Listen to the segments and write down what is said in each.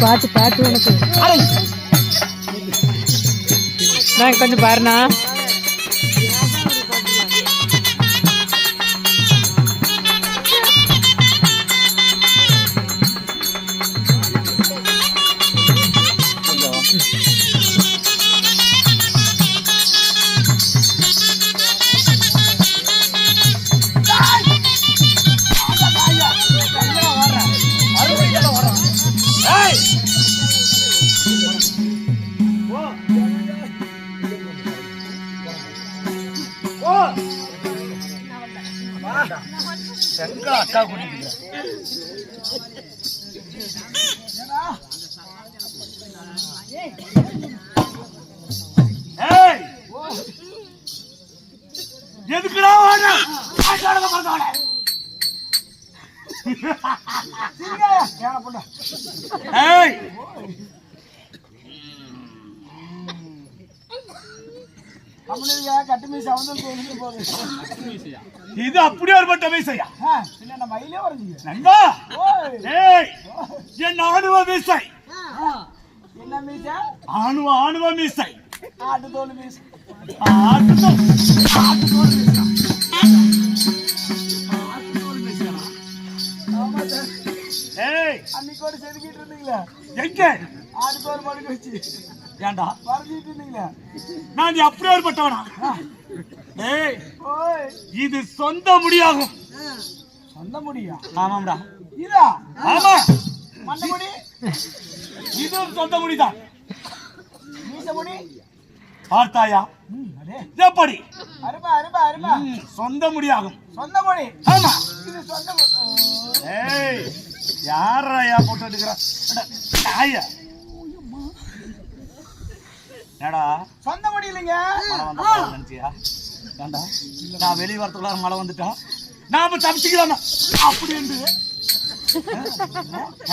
பாட்டு பாட்டு உனக்கு நான் கொஞ்சம் பாருண்ணா. அக்கா கூட்டிட்டு எதுக்குடா கட்டு மீசை இது அப்படியே ஒரு பட்ட மீசையா? மயிலே வரீங்க நண்பா, என் ஆணுவ மீசை. என்ன மீசை? ஆணுவ மீசை. ஆட்டுத்தோல் மீசை. ஆட்டுத்தோல் மீசை. அன்னைக்கோடு செதுக்கிட்டு இருந்தீங்களா? எங்க? ஆட்டுத்தோல் மடுக்க வச்சு ஏண்டா வரைஞ்சிட்டு இருந்தீங்களா? நான் அப்படியே ஒரு பட்டவனா? இது சொந்த முடியாகும். சொந்த முடியா? ஆமாம்டா. இதா? ஆமா. மண்ட முடி? இதுவும் சொந்த முடிதான். மீச முடி? பார்த்தாயா எப்படி? அருமா அருமா அருமா. சொந்த முடியாகும். சொந்த முடி? ஆமா. இது சொந்த யாரையா போட்டு எடுக்கிற? ஏடா சொந்த முடி இல்லைங்க. நினைச்சியா? ஏண்டா நான் வெளியே வரத்துக்குள்ள மழை வந்துட்டா நாம தப்பிச்சுக்கலாம் அப்படி என்று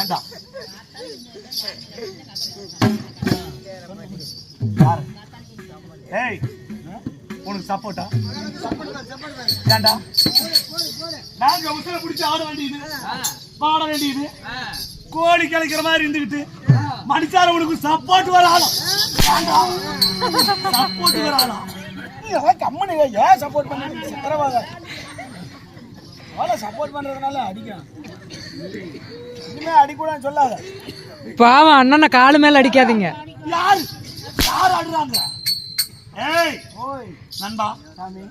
ஏண்டா ஏய் உனக்கு சப்போர்ட்டா? ஏண்டா நாங்க உசுர பிடிச்சி ஆட வேண்டியது பாட வேண்டியது கோழி கிளைக்கிற மாதிரி இருந்துகிட்டு மனுஷார உனக்கு சப்போர்ட் வராலும் சப்போர்ட் வராலும் கம்மனு ஏன் சப்போர்ட் பண்ண சித்திரவாத சப்போர்ட் பண்றதுனால அடிக்கலாம். இனிமே அடிக்கூடாதுன்னு சொல்லாத. பாவம் அண்ணனை காலு மேல அடிக்காதீங்க. யார் யார் ஆடுறாங்க? ஏய் ஓய் நண்பா சாமி,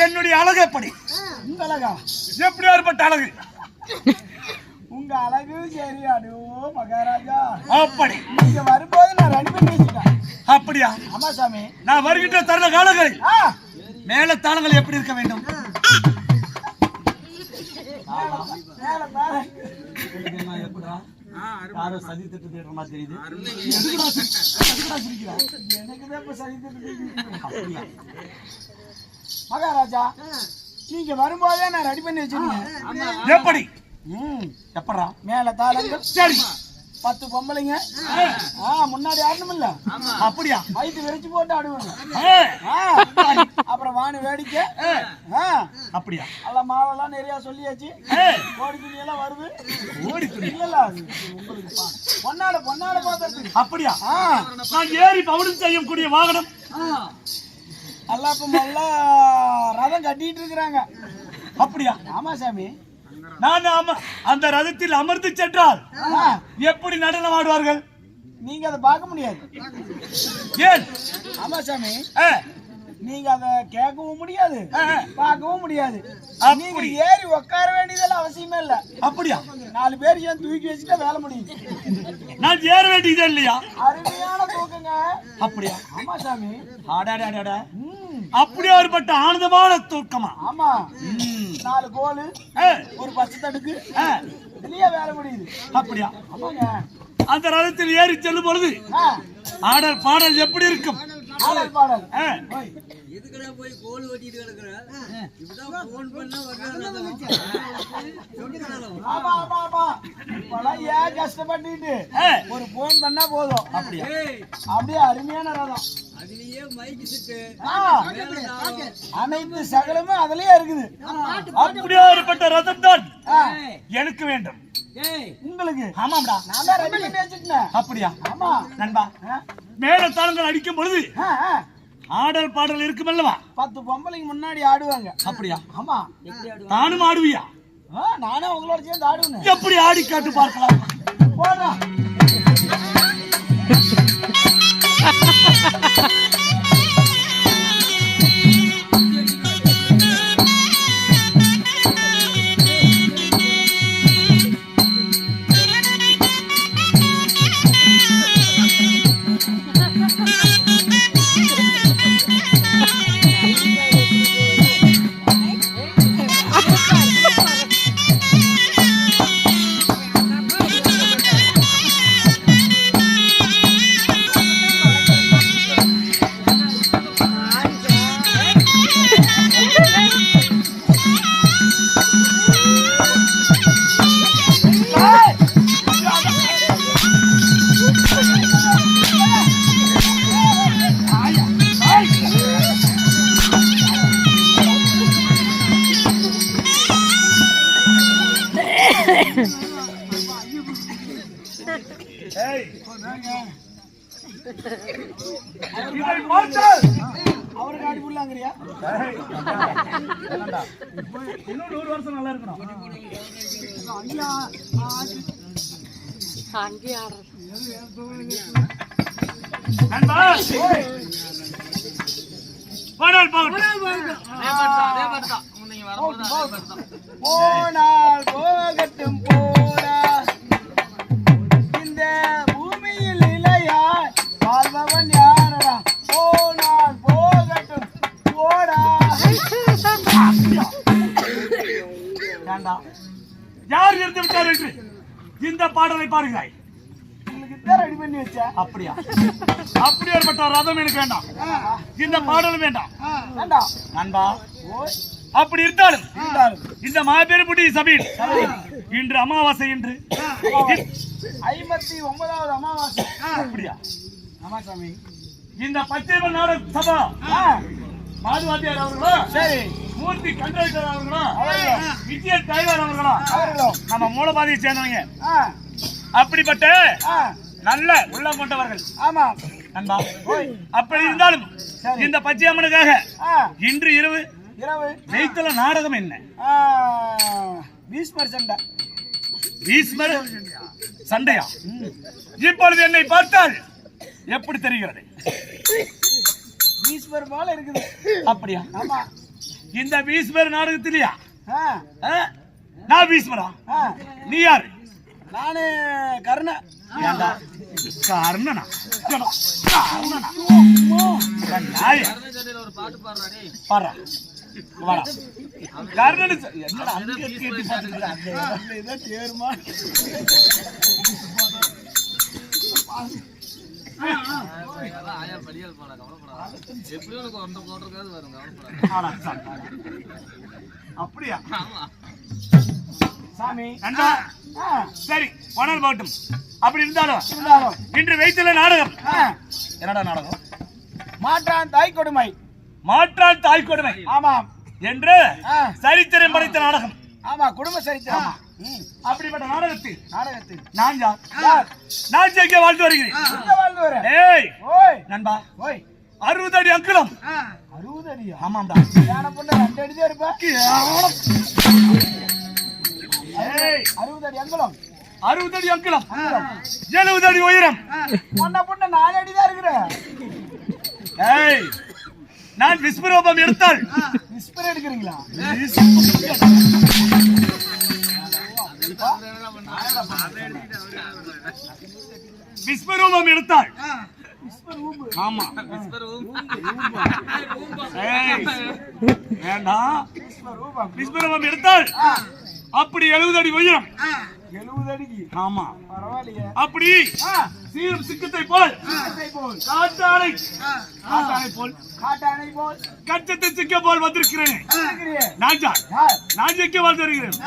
என்னுடைய அழகு எப்படி? உங்க அழகா? எப்படி ஏற்பட்ட அழகு? உங்க அழகு சரி. அடோ மகாராஜா, அப்படி நீங்க வரும்போது நான் ரெடி பண்ணி வச்சுட்டேன். அப்படியா? ஆமா சாமி. நான் வருகின்ற தருண காலங்களில் மேல தாளங்கள் எப்படி இருக்க வேண்டும்? யாரும் சதி திட்டு தேடுற மாதிரி தெரியுது. மகாராஜா, நீங்க வரும்போதே நான் ரெடி பண்ணி வச்சிருக்கேன். எப்படி? எப்படா? மேல தாளங்கள் சரி. 10 பொம்பளைங்க முன்னாடி ஆடணும் இல்ல? அப்படியா? வயிற்று விரிச்சு போட்டு ஆடுவாங்க. அப்புறம் வானு வேடிக்கை. அப்படியா? எல்லாம் மாவெல்லாம் நிறைய சொல்லியாச்சு. கோடி துணி எல்லாம் வருது. ஓடி துணி இல்ல உங்களுக்கு பொன்னாட பொன்னாட பாத்துருக்கு. அப்படியா? நான் ஏறி பவுடம் செய்யக்கூடிய வாகனம் அல்லாப்பம் எல்லாம் கட்டிட்டு இருக்கிறாங்க. அப்படியா? ஆமா சாமி. நான் அந்த ரதத்தில் அமர்ந்து சென்றால் ஆ, எப்படி நடனம் ஆடுவார்கள்? நீங்க அதை பார்க்க முடியாது. ஏன்? ஆமா சாமி, ஆ, நீங்க அதை கேட்கவும் முடியாது, ஆ, பார்க்கவும் முடியாது. அப்படி. நீங்க ஏறி உட்கார வேண்டியதெல்லாம் அவசியமே இல்ல. அப்படியா? 4 பேர் ஏன் தூக்கி வச்சுட்டா வேலை முடியும். நான் ஏற வேண்டியதே இல்லையா? அருமையான தூக்கங்க. அப்படியா? ஆமா சாமி. ஆடாடாடாடா. ம், அப்படியே ஒருபட்ட ஆனந்தமான தூக்கமா? ஆமா. ம். 4 கோலு, ஆ, ஒரு பச்சை தடுக்கு, ஆ, இதுலயே வேலை முடியுது. அப்படியா? ஆமாங்க. அந்த ரதத்தில் ஏறி செல்லும் பொழுது ஆ, ஆடல் பாடல் எப்படி இருக்கும்? ஆடல் பாடல். ஆ, ஆமா ஆமா ஆமா. இப்பெல்லாம் ஏன் கஷ்டப்பட்டுட்டு ஆ, ஒரு போன் பண்ணா போதும். அப்படியா? அப்படியே அருமையான ரதம். ஆ, அனைத்து சகலமும் அதுலயே இருக்குது. அப்படியே ஒருபட்ட ரதம் தான் ஆ, எனக்கு வேண்டும். உங்களுக்கு ஆமாம்டா. நான் தான் ரெடி பண்ணி வச்சுட்டேன். அப்படியா? ஆமா. நண்பா, ஆ, மேளதாளங்கள் அடிக்கும் பொழுது ஆ, ஆ. ஆடல் பாடல் இருக்கும் அல்லவா? 10 பொம்பளைங்க முன்னாடி ஆடுவாங்க. அப்படியா? ஆமா. நானும் ஆடுவியா? ஆ, நானே உங்களோட சேர்ந்து ஆடுவேன். எப்படி ஆடி காட்டு பார்க்கலாம். போடுறா. ஏய், இதை பார்த்தால் அவருக்கு ஆடி புள்ளாங்கறியா? இன்னும் 100 வருஷம் நல்லா இருக்கணும். அங்கே ஆடுறது நண்பா, பாடல் பாடல். போனால் போகட்டும் போடா, இந்த பூமியில் இலையாய் வாழ்பவன் யாரடா? போனால் போகட்டும் போடா. ஏண்டா, யார் இருந்து விட்டார் என்று இந்த பாடலை பாருகிறாய்? உங்களுக்கு தான் ரெடி பண்ணி வச்சேன். அப்படியா? அப்படி ஏற்பட்ட ரதம் எனக்கு வேண்டாம், இந்த பாடலும் வேண்டாம். வேண்டாம். நண்பா, ஓய், அப்படி இருந்தாலும் இருந்தாலும் இந்த மாபெரும்புடி சபையில் இன்று அமாவாசை என்று 59வது அமாவாசை. அப்படியா? ஆமா சாமி. இந்த பச்சைமன் நாடக சபா ஆ, மாதுவாத்தியார் அவர்களோ, சரி, மூர்த்தி கண்டக்டர் அவர்களோ, அவர்களும். விஜய டிரைவர் அவர்களோ அவர்களும். நம்ம மூலபாதையை சேர்ந்தவங்க. ஆ, அப்படிப்பட்ட ஆ, நல்ல உள்ளம் கொண்டவர்கள். ஆமா. நண்பா, ஓய், அப்படி இருந்தாலும் சரி. இந்த பச்சையம்மனுக்காக ஆ, இன்று இரவு இரவு ஜெயித்தல நாடகம் என்ன? பீஸ்மர் சண்டை. பீஸ்மர் சண்டையா? இப்பொழுது என்னை பார்த்தால் எப்படி தெரிகிறது? பீஸ்மர் போல இருக்குது. அப்படியா? ஆமா. இந்த பீஸ்மர் நாடகத்திலையா? ஆ, ஆ? நான் பீஸ்மரா? ஆ, நீ யாரு? நானு கருணை. ஏண்டா, கர்ணனா? கர்ணனா? நாய. பாடுறா. வாடா. கர்ணனு என்னடா அங்க கேட்டு பாத்துக்கிற? அதுல ஏதோ தேருமா? ஆடா, சாப்பிடு. அப்படியா? சாமி. நண்பா, ஆ, சரி, போனால் போகட்டும். அப்படி இருந்தாலும் இருந்தாலும். இன்று வைத்துள்ள நாடகம் ஆ, என்னடா நாடகம்? மாற்றான் தாய் கொடுமை. மாற்றான் தாய் கொடுமை ஆமாம். என்று ஆ, சரித்திரம் படைத்த நாடகம். ஆமா, குடும்ப சரித்திரம். ம், அப்படிப்பட்ட நாடகத்தில் நாடகத்தில் நான் யார்? யார்? நான் ஜெயிக்க வாழ்ந்து வருகிறேன். எங்க வாழ்ந்து வர? ஏய் ஓய், நண்பா, ஓய், 60 அடி அங்குலம். 60 அடியா? ஆமாம்டா. யானை பொண்ணு 2 அடி தான் இருப்பா. ஏய் 60 அடி அங்குலம். 60 அடி அங்குலம். 70 அடி உயரம். பொண்ணு 4 அடி தான் இருக்கிறேன். ஏய் நான் விஸ்வரூபம் எடுத்தால் விஸ்பர் எடுக்கிறீங்களா? விஸ்வரூபம் எடுத்தால் ஆமா வேண்டாம். விஸ்வரூபம் எடுத்தால் அப்படி 70 அடி உயரம். 70 அடிக்கு? ஆமா பரவாயில்லையே. அப்படி சீரும் சிங்கத்தை போல் காட்டானை போல் கச்சத்தை சிக்க போல் வந்திருக்கிறேன். நான் சிக்க போல் வருகிறேன்.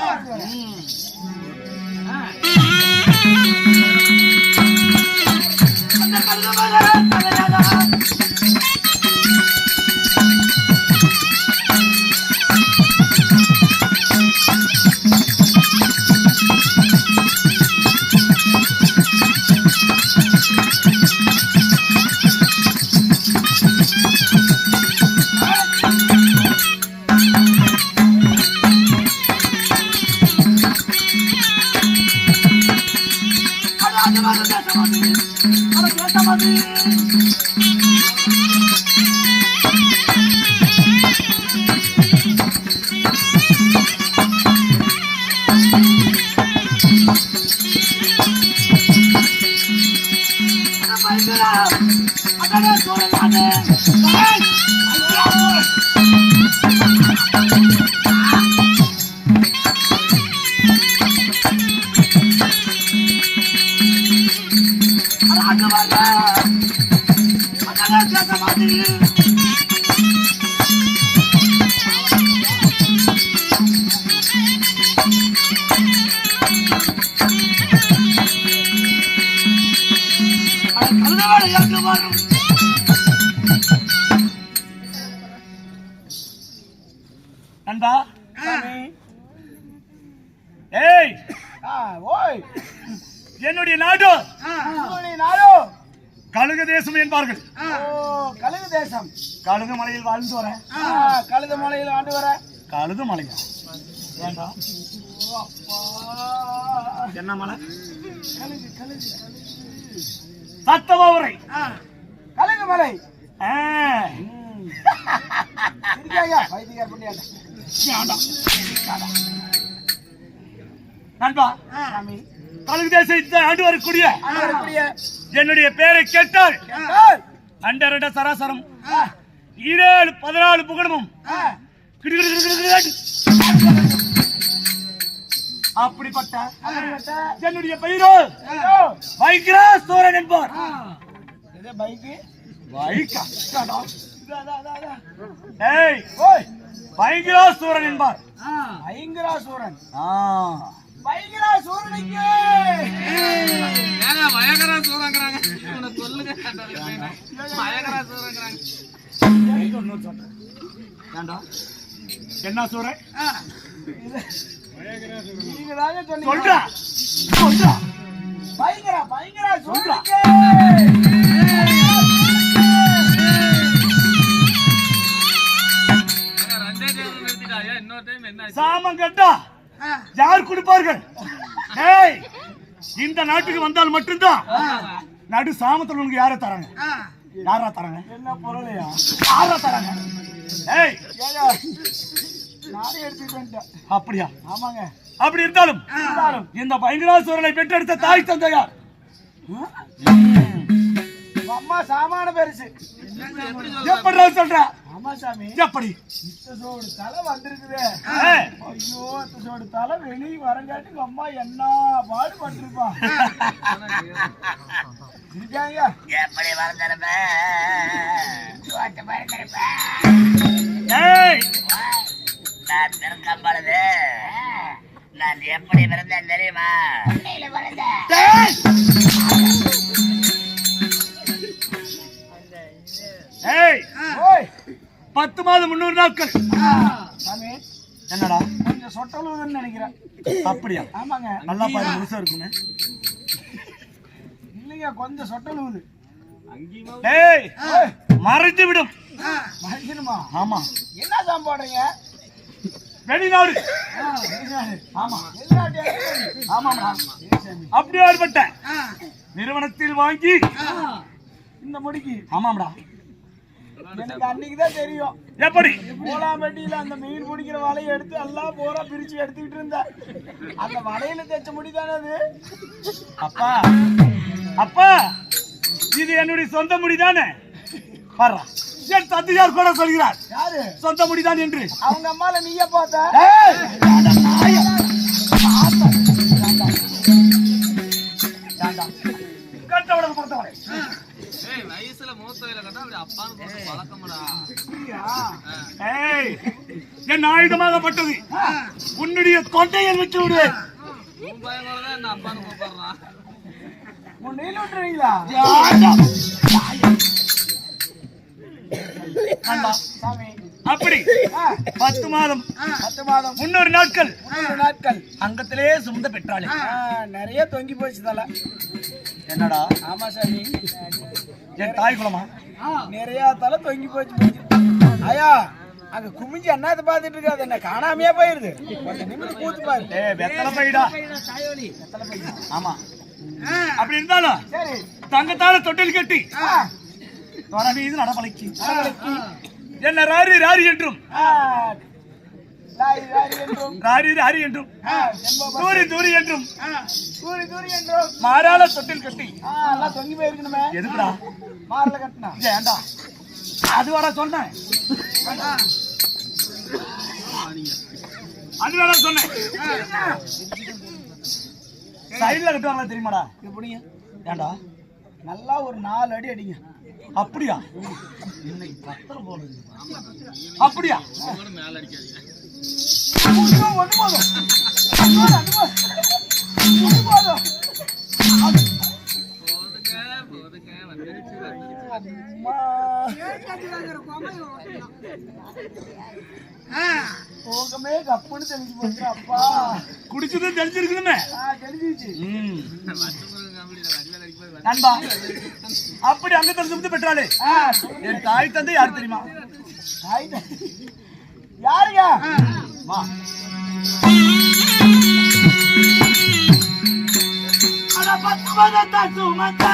நண்பா ஏய் ஓய் என்னுடைய நாடு கழுகு தேசம் என்பார்கள். கழுகு தேசம். கழுகு மலையில் வாழ்ந்து வரேன். கழுகு மலையில் ஆண்டு வர. கழுகு மலையா? ஏண்டா என்ன மலை? கழுகு கழுகு சத்தமாவுரை கழுகு மலை. நண்பா கழுகு தேசத்தை ஆண்டு வரக்கூடிய என்னுடைய பேரை கேட்டால் அண்டரட சராசரம் 14 புகழமும் அப்படிப்பட்ட என்னுடைய பெயரோ வைக்ராசூரன் என்பார். வைக்ராசூரன் என்பார். ஐங்கராசூரன். என்ன சூரன்? சொல்றா சொல்றா பயங்கரா பயங்கரா சொல்றா. சாமம் கட்டா யார் கொடுப்பார்கள்? இந்த நாட்டுக்கு வந்தால் மட்டும்தான் நடு சாமத்தில் உனக்கு யார தராங்க? யாரா தராங்க? என்ன பொருளையா? யாரா தராங்க? நானே எடுத்துக்கிட்டு. அப்படியா? ஆமாங்க. அப்படி இருந்தாலும் இந்த பயங்கராசூரனை பெற்றெடுத்த தாய் தந்தையார் அம்மா சாமான பெருசு. எப்படி சொல்ற? ஆமா சாமி. எப்படி? இத்தசோடு தலை வந்திருக்குது. ஐயோ இத்தசோடு தலை வெளியே வரங்காட்டி அம்மா என்ன பாடுபட்டிருப்பா. இருக்காங்க எப்படி வளர்ந்திருப்ப நான் பிறக்கும் பொழுது நான் எப்படி பிறந்தேன் தெரியுமா? ஏய் 10 மாதம் 300 நாட்கள். சாமி என்னடா கொஞ்சம் சொட்டலுதுன்னு நினைக்கிறேன். அப்படியா? ஆமாங்க. நல்லா பாரு முழுசா இருக்குன்னு. இல்லைங்க கொஞ்சம் சொட்டலுது. ஏய் மறைத்து விடும். மறைக்கணுமா? ஆமா. என்ன சாம் போடுறீங்க? வெளிநாடு. ஆமா. வெளிநாட்டு. ஆமாமா. அப்படியே ஏற்பட்ட நிறுவனத்தில் வாங்கி இந்த முடிக்கு. ஆமாம்டா. எனக்கு அன்னைக்குதான் தெரியும். எப்படி போலாம்பட்டியில அந்த மீன் பிடிக்கிற வலையை எடுத்து எல்லாம் போரா பிரிச்சு எடுத்துக்கிட்டு இருந்த அந்த வலையில தைச்ச முடிதானே அது. அப்பா அப்பா இது என்னுடைய சொந்த முடிதானே. பாரு என் தந்தையார் கூட சொல்கிறார் யாரு சொந்த முடிதான் என்று. அவங்க அம்மால நீயே பார்த்த. கட்டவளக்கு பொறுத்தவரை வயசுல மூத்தவையில கட்டா அப்படி அப்பான்னு போட்டு பழக்கம்டா. என் ஆயுதமாகப்பட்டது உன்னுடைய தொண்டையை விட்டு விடு. பயங்கரதான் என்ன அப்பான்னு கூப்பிடுறான். நீல விட்டுறீங்களா? அப்படி 10 மாதம் 300 நாட்கள் அங்கத்திலே சுமந்த பெற்றாளே. நிறைய தொங்கி போச்சு தலை. என்னடா? ஆமா சாமி, என் தாய் குலமா நிறைய தலை தொங்கி போச்சு. ஐயா அங்க குமிஞ்சு என்னத்தை பாத்துட்டு இருக்காது, என்ன காணாமையா போயிருது. கொஞ்சம் நிமிடம் கூத்து பாரு. வெத்தலை பைடா. ஆமா அப்படி இருந்தாலும் தங்கத்தால தொட்டில் கட்டி மீது நடப்பலைக்கு என்ன ராரி ராரி என்றும் ராரி ராரி என்றும் தூரி தூரி என்றும் மாறால தொட்டில் கட்டி தொங்கி போயிருக்கணுமே. எதுக்குடா மாறல கட்டினா ஏண்டா அது வர சொன்னேன். அது வேற சொன்னேன். சைடுல கட்டுவாங்களா தெரியுமாடா? எப்படிங்க? ஏண்டா நல்லா ஒரு 4 அடி அடிங்க. அப்படியா? இன்னைக்கு 10 போடுது. அப்படியா? மேல அடிக்காதீங்க. ஒண்ணு போதும். போகமே கப்புன்னு தெளிஞ்சு போச்சு. அப்பா குடிச்சது தெளிஞ்சிருக்கணுமே. தெளிஞ்சிச்சு நண்பா. அப்படி அங்க சுமந்து பெற்றாலே என் தாய் தந்தை யாரு தெரியுமா? யாருங்க? வா அட 10 மாதத்தை சுமந்த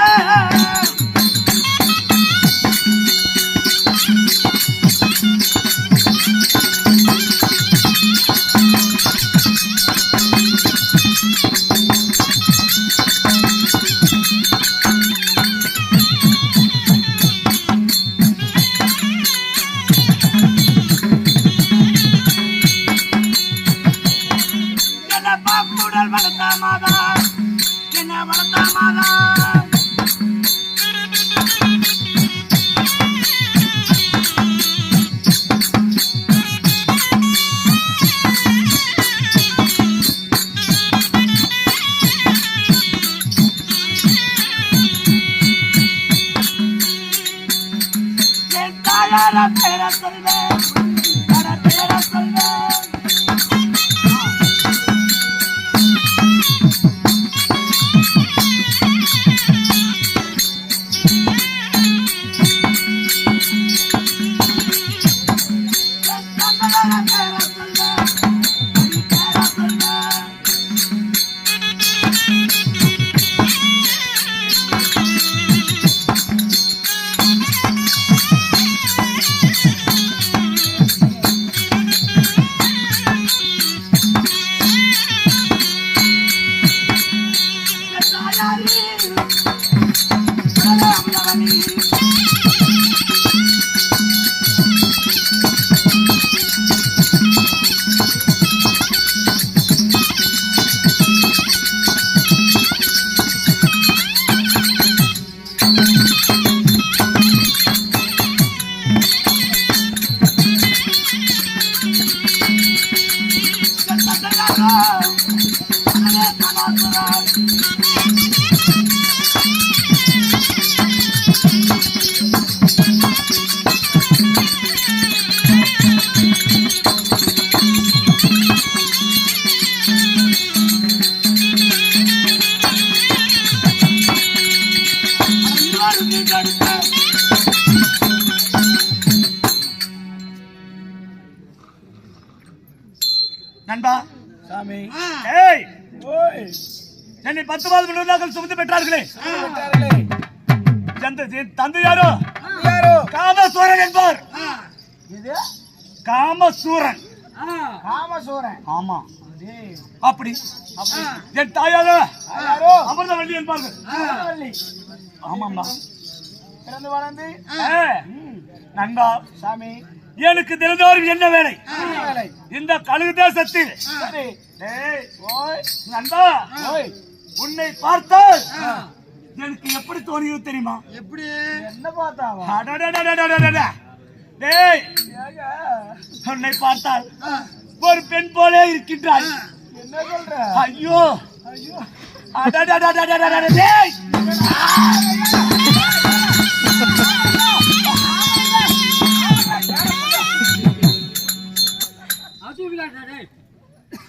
நண்பா சாமி ஏய் ஓய் என்னை 10 மாதம் முன்னாள் சுமந்து பெற்றார்களே விட்டார்களே. என் தந்தை யாரோ யாரோ காமசூரன் என்பார். இது காமசூரன். காமசூரன். ஆமா டேய் அப்படி என் தாயாரோ யாரோ அமிர்தவல்லி என்பார்கள். அமிர்தவல்லி. ஆமாம்மா. பிறந்து வளர்ந்து நண்பா சாமி எனக்கு தினந்தோறும் என்ன வேலை? வேலை. இந்த கழுகு தேசத்தில் சரி. ஏய், ஓய் நண்பா ஓய் உன்னை பார்த்தால் எனக்கு எப்படி தோணியது தெரியுமா? எப்படி என்ன பார்த்தாவா? அடடடடடடடட. டேய் ஏங்க உன்னை பார்த்தால் ஒரு பெண் போலே இருக்கின்றாய். என்ன சொல்ற? ஐயோ ஐயோ அடடடடடடட. டேய்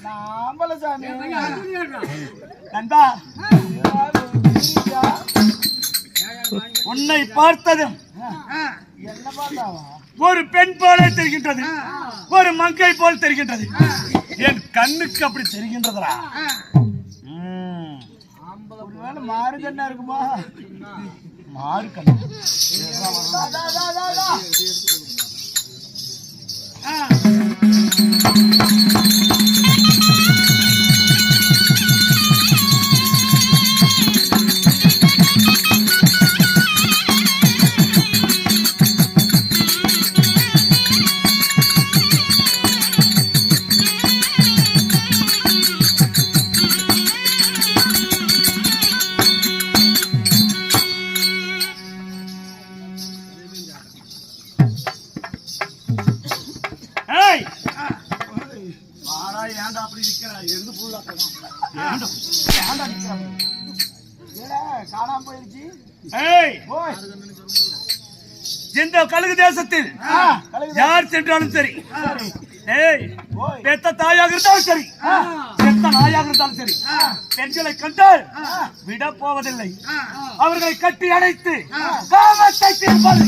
நாம்பல சாமி. நண்பா உன்னை பார்த்ததும் என்ன பார்த்தாவா? ஒரு பெண் போல தெரிகின்றது, ஒரு மங்கை போல் தெரிகின்றது. என் கண்ணுக்கு அப்படி தெரிகின்றதா? ஒருவேளை மாறு கண்ணா இருக்குமா? மாறு கண்ணு. தா, தா, தா, தா, தா. ஏய் வாடா ஏன்டா அப்படி நிக்கிற? எந்த புள்ள ஏன்டா ஏன்டா நிக்கிற? ஏடா காணாம போயிருச்சு. ஏய் ஓய் இந்த கழுகு தேசத்தில் கழுகு. யார் சென்றாலும் சரி, சரி. ஏய் ஓய் பெத்த தாயாக இருந்தாலும் சரி, பெத்த நாயாக இருந்தாலும் சரி, பெண்களை கண்டால் விட போவதில்லை. அவர்களை கட்டி அணைத்து காமத்தை தீர்ப்பது.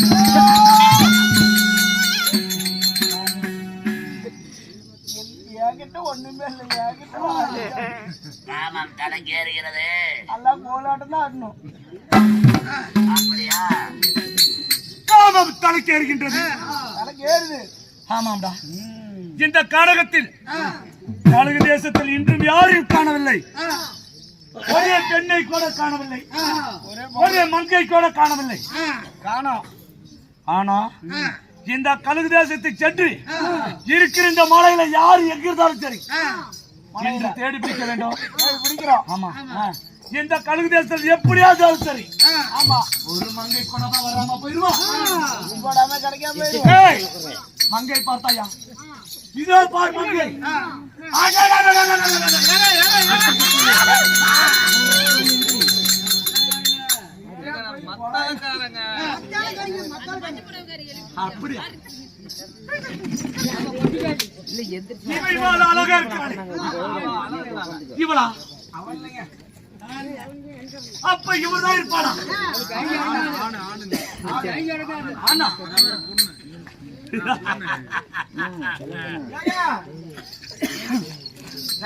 என்கிட்ட ஒண்ணுமே இல்லை. என்கிட்ட காமம் தலைக்கேறுகிறது. எல்லாம் கோலாட்டம் தான் ஆடணும். அப்படியா? காமம் தலைக்கு ஏறுகின்றது. தலைக்கு ஏறுது. ஆமாம்டா. இந்த காடகத்தில் கழுகு தேசத்தில் இன்றும் யாரையும் காணவில்லை. ஒரே பெண்ணை கூட காணவில்லை, ஒரே மங்கை கூட காணவில்லை. காணோம். ஆனா இந்த கழுகு தேசத்தை சென்று இருக்கிற இந்த மலையில யாரு எங்க இருந்தாலும் சரி இன்று தேடி பிடிக்க வேண்டும். ஓய் பிடிக்கிறோம். ஆமா. இந்த கழுகு தேசத்தில் எப்படியாவது சரி. ஆமா. ஒரு மங்கை கூட வராம போயிருவா. போடாம கிடைக்காம போயிடும். ஏய், மங்கை பார்த்தாயா? இதோ பார் மங்கை. மத்தாக்காரங்க அப்படியா? இவள் அழகா இருக்கிறாள். இவளா? அப்ப இவர்தான் இருப்பானா? ஆனா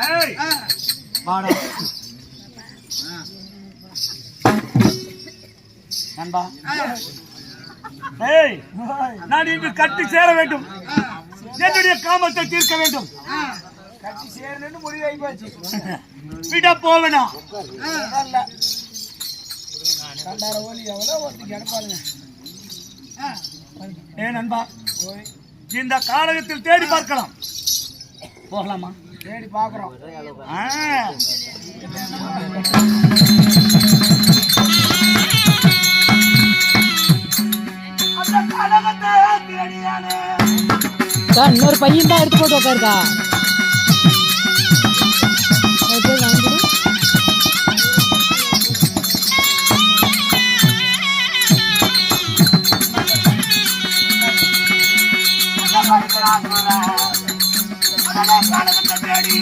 ஏய், வாடா. நண்பா, ஏய், நான் இன்று கட்டி சேர வேண்டும். என்னுடைய காமத்தை தீர்க்க வேண்டும். கட்சி சேரணும்னு முடிவாகி போச்சு. விட போவேனா? இல்ல. கண்டார ஓலி எவ்வளோ ஒருத்தி கிடப்பாருங்க. ஏ நண்பா, ஓய் இந்த காலகத்தில் தேடி பார்க்கலாம். போகலாமா? தேடி பார்க்குறோம். அந்த காலகத்தை தேடியானே. இன்னொரு பையன் தான் எடுத்து போட்டு உட்காருக்கா. காலகத்தை தேடி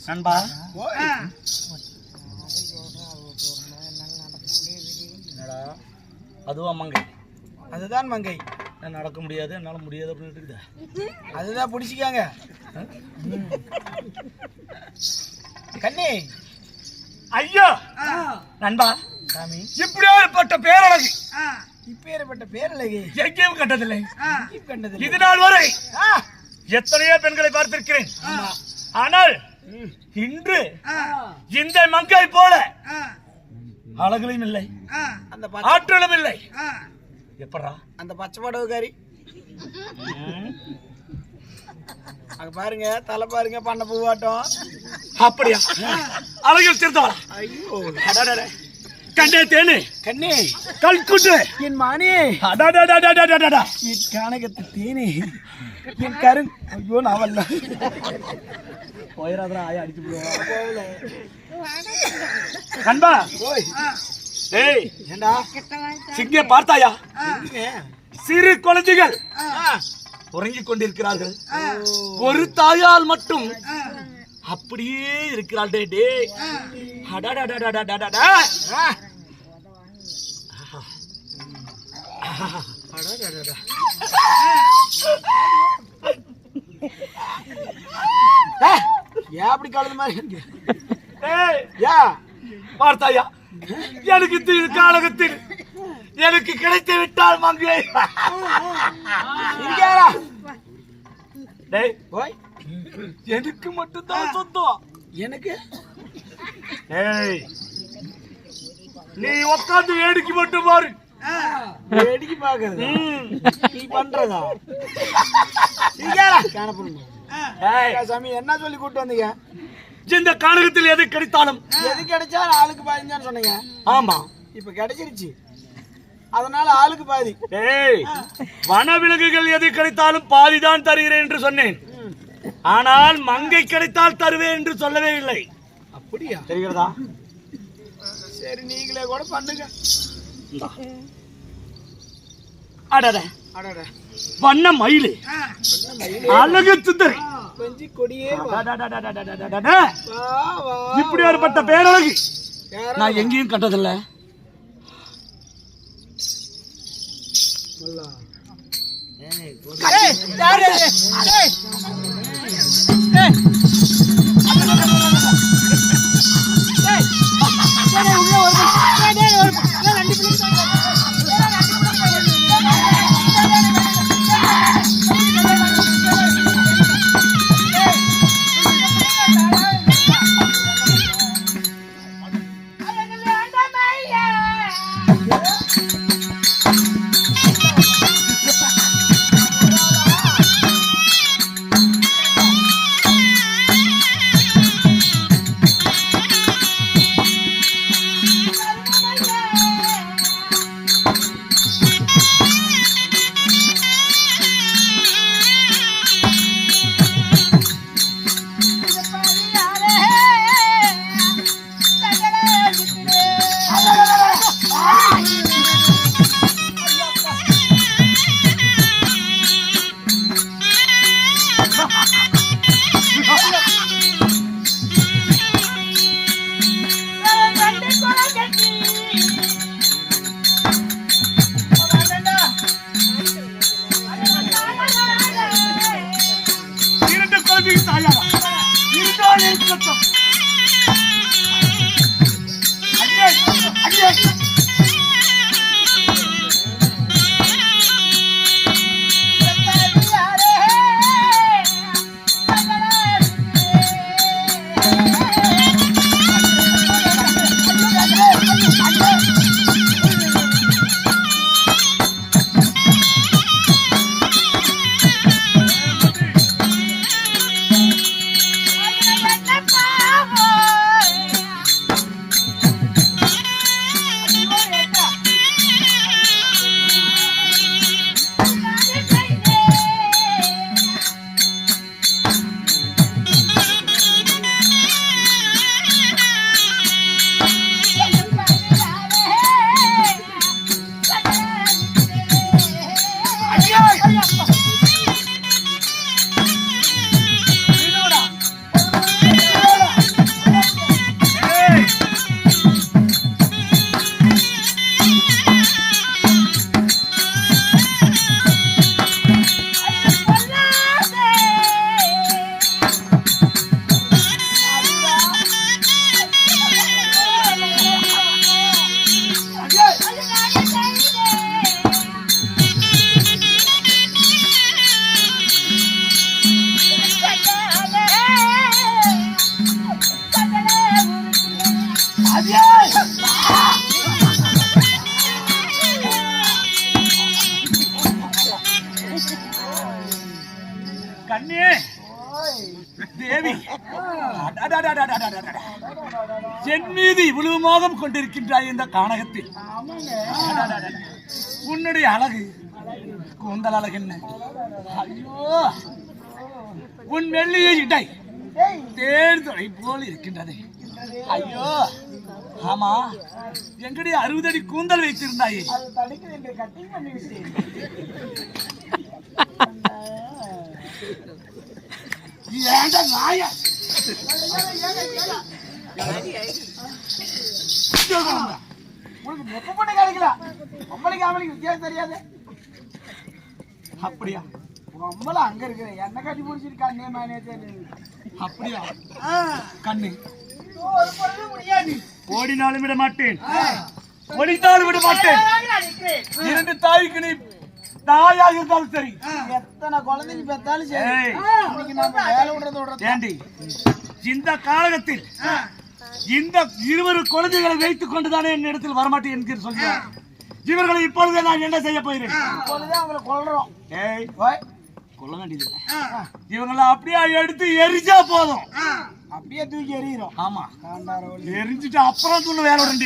நண்பா அதுவா மங்கை? அதுதான் மங்கை. நடக்க முடியாது, என்னால முடியாது அப்படின்னு இருக்குது. அதுதான் பிடிச்சிக்காங்க கண்ணே. ஐயா நண்பா, சாமி இப்படியாப்பட்ட பேரழகு இப்பேற்பட்ட பேரழகு எங்கேயும் கண்டதில்லை. கண்டது இது நாள் வரை எத்தனையோ பெண்களை பார்த்திருக்கிறேன். ஆனால் இன்று இந்த மங்கை போல அழகிலும் இல்லை, அந்த ஆற்றலும் இல்லை. எப்படா அந்த பச்சை படவுக்காரி அங்க பாருங்க, தலை பாருங்க, பண்ண பூவாட்டம். அப்படியா? அழகில் திருந்தவளா? ஐயோ கண்டே தேனு கண்ணே, கல்குட்டு என் மானே, அடாடாடாடாடாடாடா. என் கானகத்து தேனே, என் கருங். ஐயோ நான் வரல. போயிடாதா, ஆயா அடிச்சு போடுவோம். நண்பா ஓய் ஏய், ஏண்டா சிங்க பார்த்தாயா? எங்க? சிறு குழந்தைகள் உறங்கிக் கொண்டிருக்கிறார்கள். ஒரு தாயால் மட்டும் அப்படியே இருக்கிறாள். டே டே அடாடாடாடாடாடாடா. அடடடடா. ஏன் அப்படி கலந்து மாதிரி இருக்கு? ஏய், யா பார்த்தாயா? எனக்கு காலகத்தில் எனக்கு கிடைத்து விட்டால் மங்கை. இருக்காரா? டேய், ஓய் எனக்கு மட்டும்தான் சொந்தம். எனக்கு ஏய், நீ உட்காந்து வேடிக்கை மட்டும் பாரு. வேடிக்கை பாக்குறது நீ பண்றதா? இருக்காரா? காணப்படுங்க சாமி, என்ன சொல்லி கூட்டு வந்தீங்க? இந்த காலகத்தில் எது கிடைத்தாலும் எது கிடைச்சா ஆளுக்கு பாதிஞ்சான்னு சொன்னீங்க. ஆமா, இப்ப கிடைச்சிருச்சு, அதனால ஆளுக்கு பாதி. ஏய், வனவிலங்குகள் எது கிடைத்தாலும் பாதிதான் தருகிறேன் என்று சொன்னேன். ஆனால் மங்கை கிடைத்தால் தருவேன் என்று சொல்லவே இல்லை. அப்படியா? தெரிகிறதா? சரி, நீங்களே கூட பண்ணுங்க. அடட அடட, வண்ண மயிலு, அழகு சுந்தரி, கொஞ்சி கொடியே வா. அடடடடடடடடட. வா, வா. இப்படி ஏற்பட்ட பேரழகு யாரா? நான் எங்கேயும் கண்டதில்லை. நல்லா. ஏய், யாரு இது? ஏய். ஏய். ஏய். டேய், உள்ள ஒரு டேய், டேய், ஒரு டேய், ரெண்டு பிள்ளை என் மீது இவ்வளவு மோகம் கொண்டிருக்கின்றாய் இந்த கானகத்தில். உன்னுடைய அழகு கூந்தல் அழகு என்ன, ஐயோ உன் மெல்லிய இடை தேர்தலை போல் இருக்கின்றது. ஐயோ ஆமா, எங்கடி 60 அடி கூந்தல் வைத்திருந்தாயே, ஏண்டா நாயா உனக்கு எப்ப பண்ண கிடைக்கலாம்? அம்மளுக்கு அவளுக்கு வித்தியாசம் தெரியாது. அப்படியா? உங்க அம்மள அங்க இருக்கிற என்ன கட்டி பிடிச்சிருக்கா அண்ணே மானே தெரியும். அப்படியா? கண்ணு ஒரு பொருளும் முடியாது. ஓடினாலும் விட மாட்டேன், ஒளித்தாலும் விட மாட்டேன். 2 தாய்க்கு நீ தாயாக இருந்தாலும் சரி, எத்தனை குழந்தைங்க பெத்தாலும் சரி, ஏய். இன்னைக்கு நம்ம வேலை விடுறதோட ஏண்டி இந்த காலகத்தில் இந்த 20 குழந்தைகளை வைத்துக் கொண்டுதானே என் இடத்தில் வரமாட்டேன் என்கிற சொல்கிறேன். இவர்களை இப்பொழுதே நான் என்ன செய்ய போகிறேன்? இப்பொழுதே அவங்களை கொல்றோம். ஏய் ஓய். கொல்ல வேண்டியது இவங்களை அப்படியே எடுத்து எரிஞ்சா போதும். அப்படியே தூக்கி எறிகிறோம். ஆமா, காண்டாரோலி. எரிஞ்சிட்டு அப்புறம் துண்ணு வேலை விட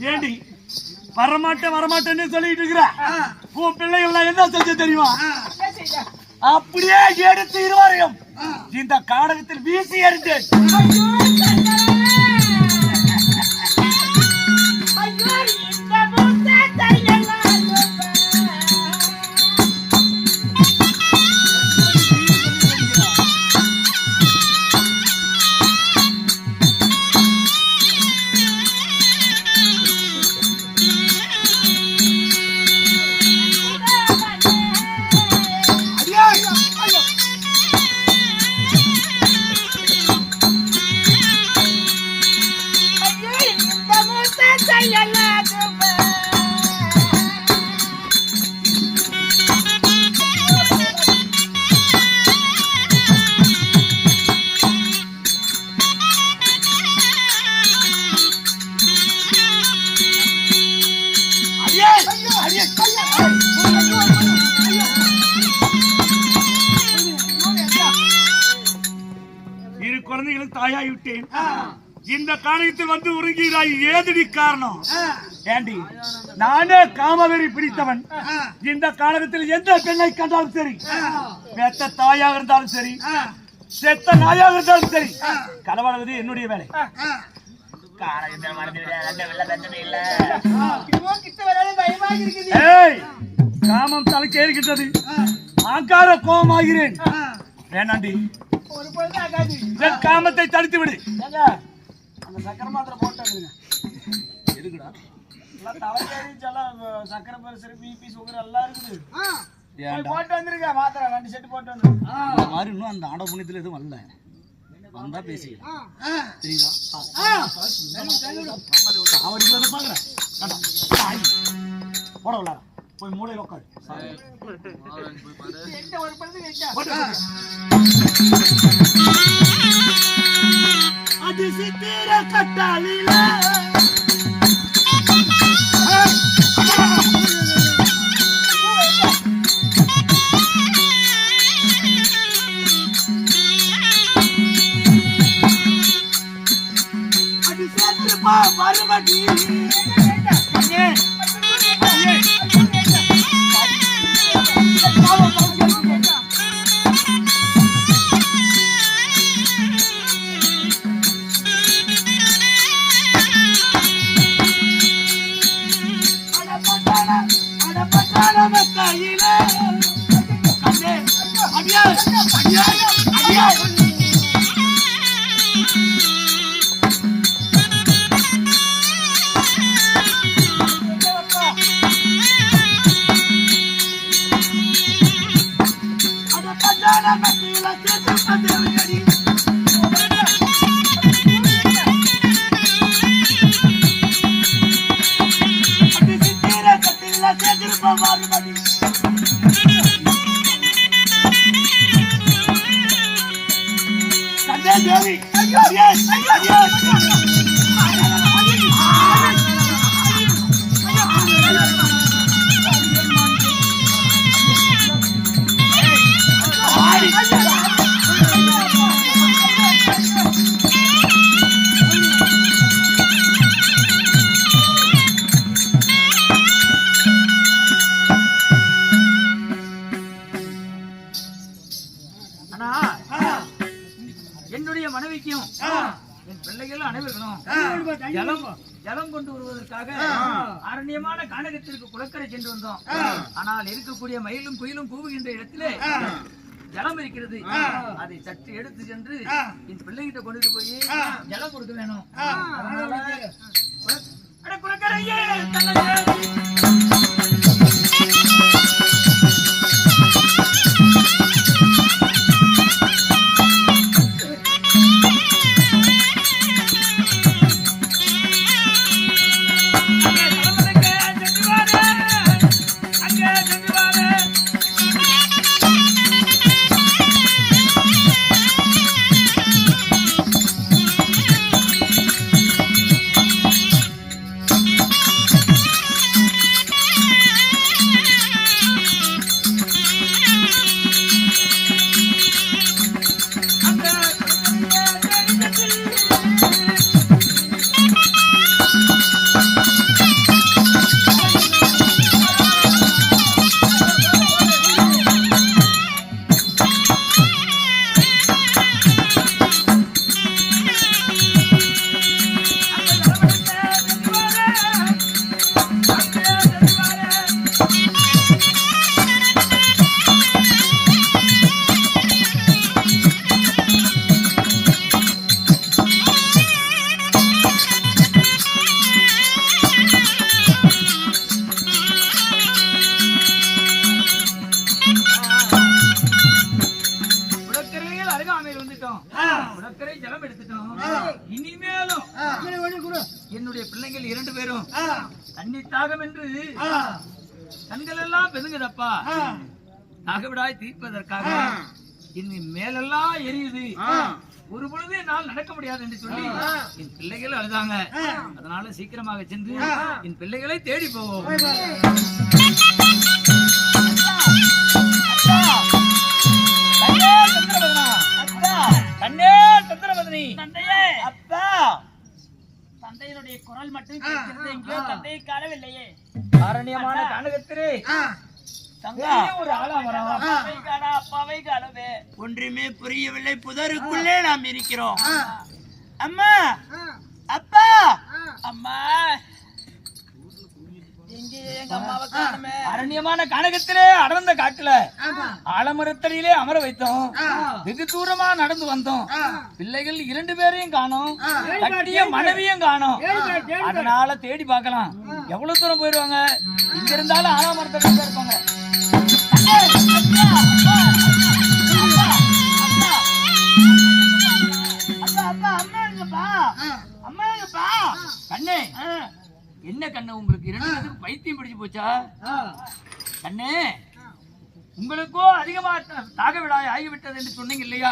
ஏண்டி வரமாட்டேன்னு சொல்லிட்டு இருக்கிற உன் பிள்ளைகள் என்ன செஞ்ச தெரியுமா? அப்படியே எடுத்து 20 இந்த காடகத்தில் வீசி எறிந்தேன். குழந்தைகளுக்கு தாயாகிவிட்டேன். இந்த காரணத்தில் வந்து உருகிறாய், ஏதடி காரணம்? ஏண்டி நானே காமவெறி பிடித்தவன். இந்த காலகத்தில் எந்த பெண்ணை கண்டாலும் சரி, பெத்த தாயாக இருந்தாலும் சரி, செத்த நாயாக இருந்தாலும் சரி, களவாடுவது என்னுடைய வேலை. காமம் தலைக்கு ஏறுகின்றது, ஆங்கார கோபமாகிறேன். வேணாண்டி, காமத்தை தடுத்து விடு. அந்த சக்கரை மாத்திரை போட்டு எதுக்குடா? சக்கரை பரிசு பிபி சுகர் எல்லாம் இருக்குது. போட்டு வந்துருக்க மாத்திரை 2 செட் போட்டு வந்து. இந்த மாதிரி இன்னும் அந்த ஆட புண்ணியத்துல எதுவும் வரல, வந்தா பேசிக்கலாம். தெரியுதா? போட விட போய் மூளையில் உட்காரு. அது சித்திர கட்டாளில அது சேர்த்துப்பா மறுபடி கண்ணே தேவி அடியேன் அடியேன் என்னுடைய மனைவிக்கும் என் பிள்ளைகள் அனைவர்களும் ஜலம் கொண்டு வருவதற்காக அரண்யமான கானகத்திற்கு குளக்கரை சென்று வந்தோம். ஆனால் இருக்கக்கூடிய மயிலும் குயிலும் கூவுகின்ற இடத்திலே ஜலம் இருக்கிறது. அதை சற்று எடுத்து சென்று என் பிள்ளைகிட்ட கொண்டுட்டு போய் ஜலம் கொடுக்க வேணும். குளக்கரையே ஜலம் எடுத்துட்டோம். இனிமேலும் என்னுடைய பிள்ளைகள் 2 பேரும் தண்ணி தாகம் என்று கண்கள் எல்லாம் பெருங்குதப்பா. தாகவிடாய் தீர்ப்பதற்காக என் மேலெல்லாம் எரியுது. ஒரு பொழுது என்னால் நடக்க முடியாது என்று சொல்லி என் பிள்ளைகள் அழுதாங்க. அதனால சீக்கிரமாக சென்று என் பிள்ளைகளை தேடி போவோம். தந்தையினுடைய குரல் மட்டும் கேட்கிறது, எங்கேயோ தந்தையை காணவில்லையே. அரண்யமான கானகத்திலே ஒரு ஆலாமரம், அப்பாவை காணவே ஒன்றுமே புரியவில்லை. புதருக்குள்ளே நாம் இருக்கிறோம். அம்மா அப்பா அம்மா எங்க அம்மாவை காணுமே. அரண்யமான கானகத்திலே அடர்ந்த காட்டுல ஆலமரத்தடியிலே அமர வைத்தோம். வெகு தூரமா நடந்து வந்தோம். பிள்ளைகள் 2 பேரையும் காணோம், கட்டிய மனைவியும் காணோம். அதனால தேடி பார்க்கலாம். எவ்வளவு தூரம் போயிடுவாங்க? இங்க இருந்தாலும் ஆலமரத்தடியில இருப்பாங்க. கண்ணே, என்ன கண்ணு உங்களுக்கு 2 பேருக்கு பைத்தியம் பிடிச்சு போச்சா? கண்ணே, உங்களுக்கோ அதிகமா தாகவிடாய் ஆகிவிட்டது என்று சொன்னீங்க இல்லையா?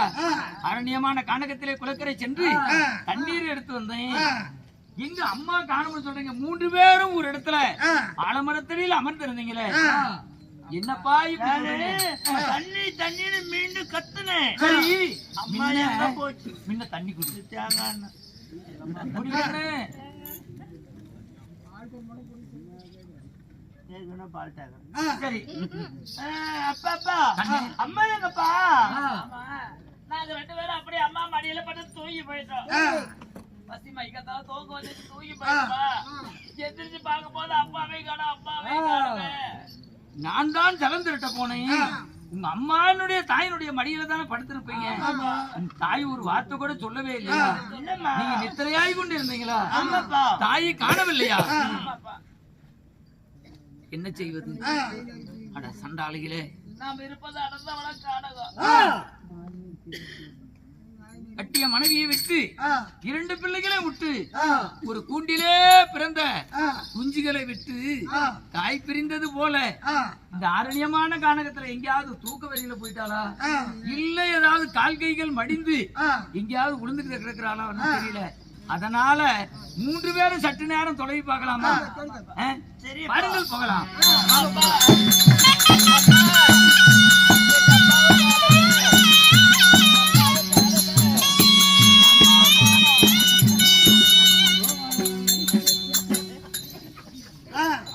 அரண்யமான கானகத்திலே குளக்கரை சென்று தண்ணீர் எடுத்து வந்தேன். எங்க அம்மா காணும்னு சொல்றீங்க? 3 பேரும் ஒரு இடத்துல ஆலமரத்தடியில் அமர்ந்திருந்தீங்களே, என்னப்பா தண்ணி தண்ணின்னு மீண்டும் கத்துனேன். சரி, அம்மா எங்க போச்சு? முன்ன தண்ணி குடிச்சாங்க. சரி, அப்பா அப்பா அம்மா எங்கப்பா? நாங்க 2 பேரும் அப்படியே அம்மா மடியில பட்டு தூங்கி போயிட்டோம். பசி மைக்கத்தான் தூங்க வச்சு தூங்கி போயிட்டோமா? எந்திரிச்சு பார்க்க போது அப்பாவே காணோம், அப்பாவே காணோமே. நான் தான் ஜலந்திரட்ட போனேன். உங்க அம்மானுடைய தாயினுடைய மடியில தானே படுத்திருப்பீங்க. உங்க தாய் ஒரு வார்த்தை கூட சொல்லவே இல்லையா? நீங்க நித்திரையாய் கொண்டு இருந்தீங்களா? தாயை காணவில்லையா? என்ன செய்வது? அட சண்டாளிகளே, நாம் இருப்பது அடர்ந்தவள கானகம். கட்டிய மனைவியை விட்டு 2 பிள்ளைகளை விட்டு ஒரு கூண்டிலே பிறந்த குஞ்சுகளை விட்டு தாய் பிரிந்தது போல இந்த அரண்யமான கானகத்துல எங்கேயாவது தூக்க வரியில போயிட்டாளா இல்ல ஏதாவது கால் கைகள் மடிந்து எங்கேயாவது விழுந்துட்டு கிடக்குறாளா தெரியல. அதனால 3 பேரும் சற்று நேரம் தொலைவி பார்க்கலாமா? பாருங்கள் போகலாம்.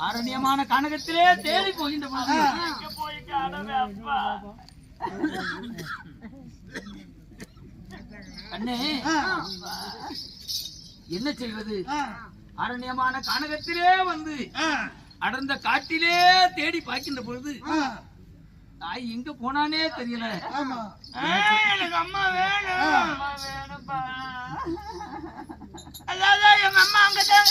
அரண்யமான கனகத்திலே தேடி போகின்ற பொழுது கண்ணே என்ன செய்வது? அரண்யமான கனகத்திலே வந்து அடர்ந்த காட்டிலே தேடி பார்க்கின்ற பொழுது தாய் எங்க போனானே தெரியல. எனக்கு அம்மா வேணும். அதான் எங்க அம்மா அங்கதான்.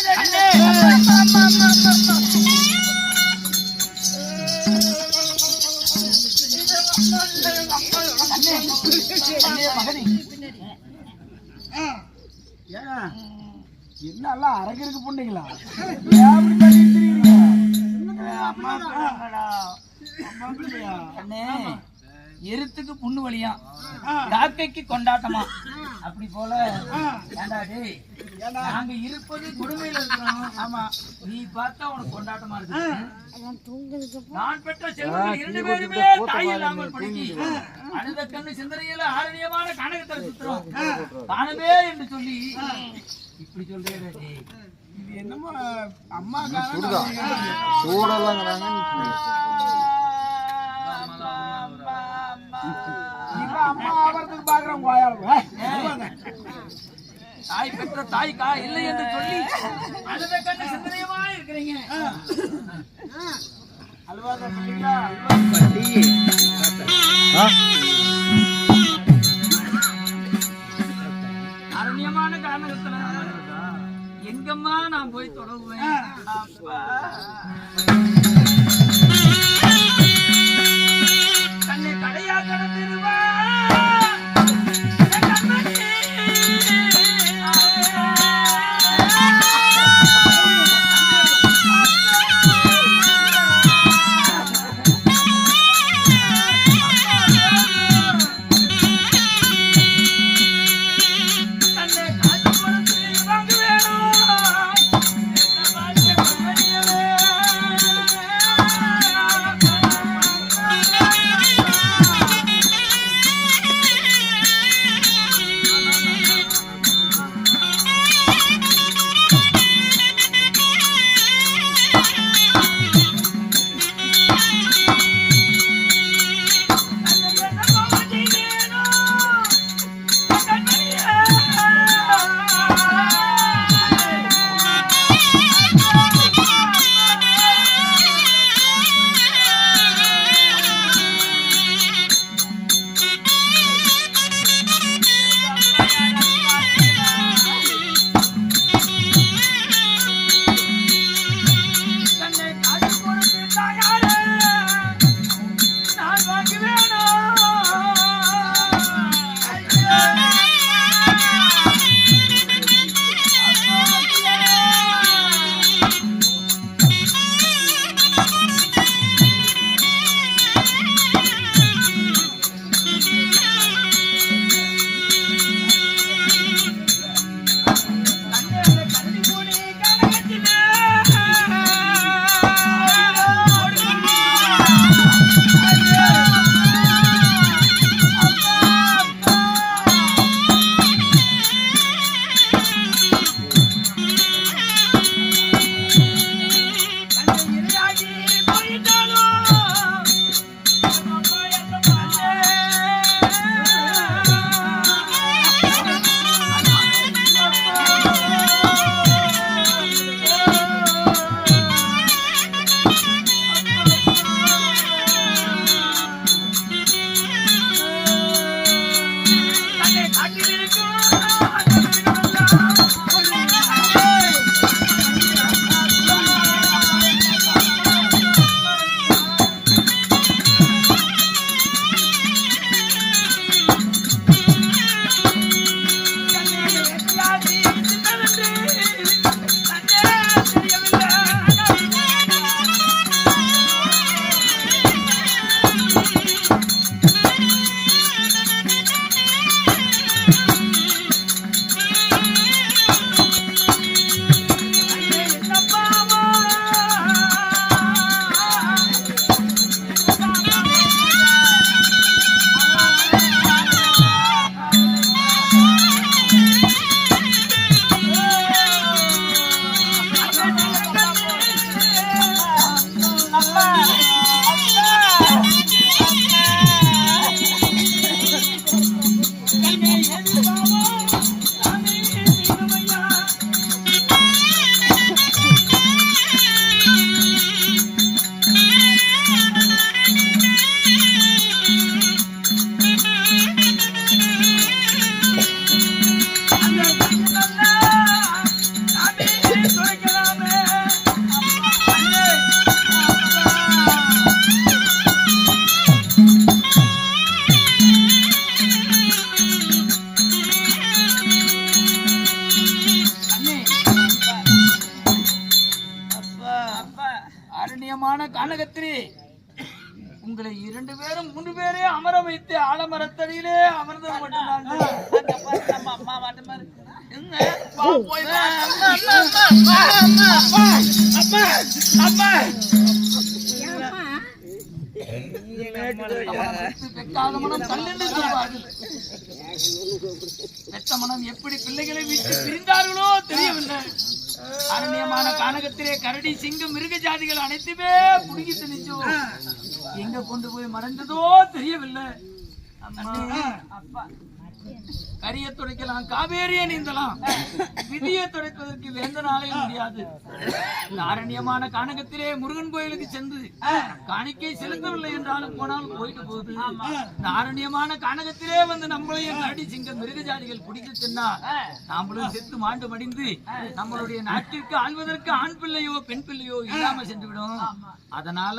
என்னெல்லாம் அரகிறதுக்கு பொண்ணுங்களா? அம்மா அண்ணே எருத்துக்கு புண்ணு வலியா காக்கைக்கு கொண்டாட்டமா அப்படி போல. ஏண்டா டேய், நாங்க இருப்பது கொடுமையில இருக்கிறோம். ஆமா, நீ பார்த்தா உனக்கு கொண்டாட்டமா இருக்கு. நான் பெற்ற செல்வங்கள் 2 பேருமே தாய் இல்லாமல் படுக்கி அழுத கண்ணு சிந்தனையில ஆரண்யமான கனகத்தில் சுத்துறோம். காணவே என்று சொல்லி இப்படி சொல்றேன். இது என்னமோ அம்மா காண அம்மா ஆவறதுக்கு பாக்குறோம். தாய் பெற்ற தாய்க்கா இல்லை என்று சொல்லி அழுத கண்ணு சிந்தனையமா இருக்கிறீங்க. அல்வாத அரண்யமான காரணத்துல எங்கம்மா நான் போய் தொடங்குவேன். கண்ணை கடையா கடந்துருவா அண்ணே, அரண்யமான கானகத்திலே உங்களை 2 பேரும் 3 பேரே அமர வைத்து ஆலமரத்தடியிலே அமர்ந்தது மட்டும்தான். அம்மா மாட்டு மாதிரி பெற்றாத மனம் கல்லென்று சொல்வார்கள். பெற்ற மனம் எப்படி பிள்ளைகளை விட்டு பிரிந்தார்களோ தெரியவில்லை. அரண்யமான கானகத்திலே கரடி, சிங்கம், மிருக ஜாதிகள் அனைத்துமே புடுங்கி திணிச்சோ எங்க கொண்டு போய் மறைந்ததோ தெரியவில்லை. அப்பா, கரிய துடைக்கலாம், காவேரியை நீந்தலாம், விதியை துடைப்பதற்கு வேந்தனாலே முடியாது. இந்த அரண்யமான கானகத்திலே முருகன் கோயிலுக்கு சென்று காணிக்கை செலுத்தவில்லை என்றாலும் போனாலும் போயிட்டு போகுது. இந்த அரண்யமான கானகத்திலே வந்து நம்மளையும் கரடி, சிங்கம், மிருக ஜாதிகள் பிடிக்க சென்னா நாமளும் செத்து மாண்டு மடிந்து நம்மளுடைய நாட்டிற்கு ஆள்வதற்கு ஆண் பிள்ளையோ பெண் பிள்ளையோ இல்லாம சென்றுவிடும். அதனால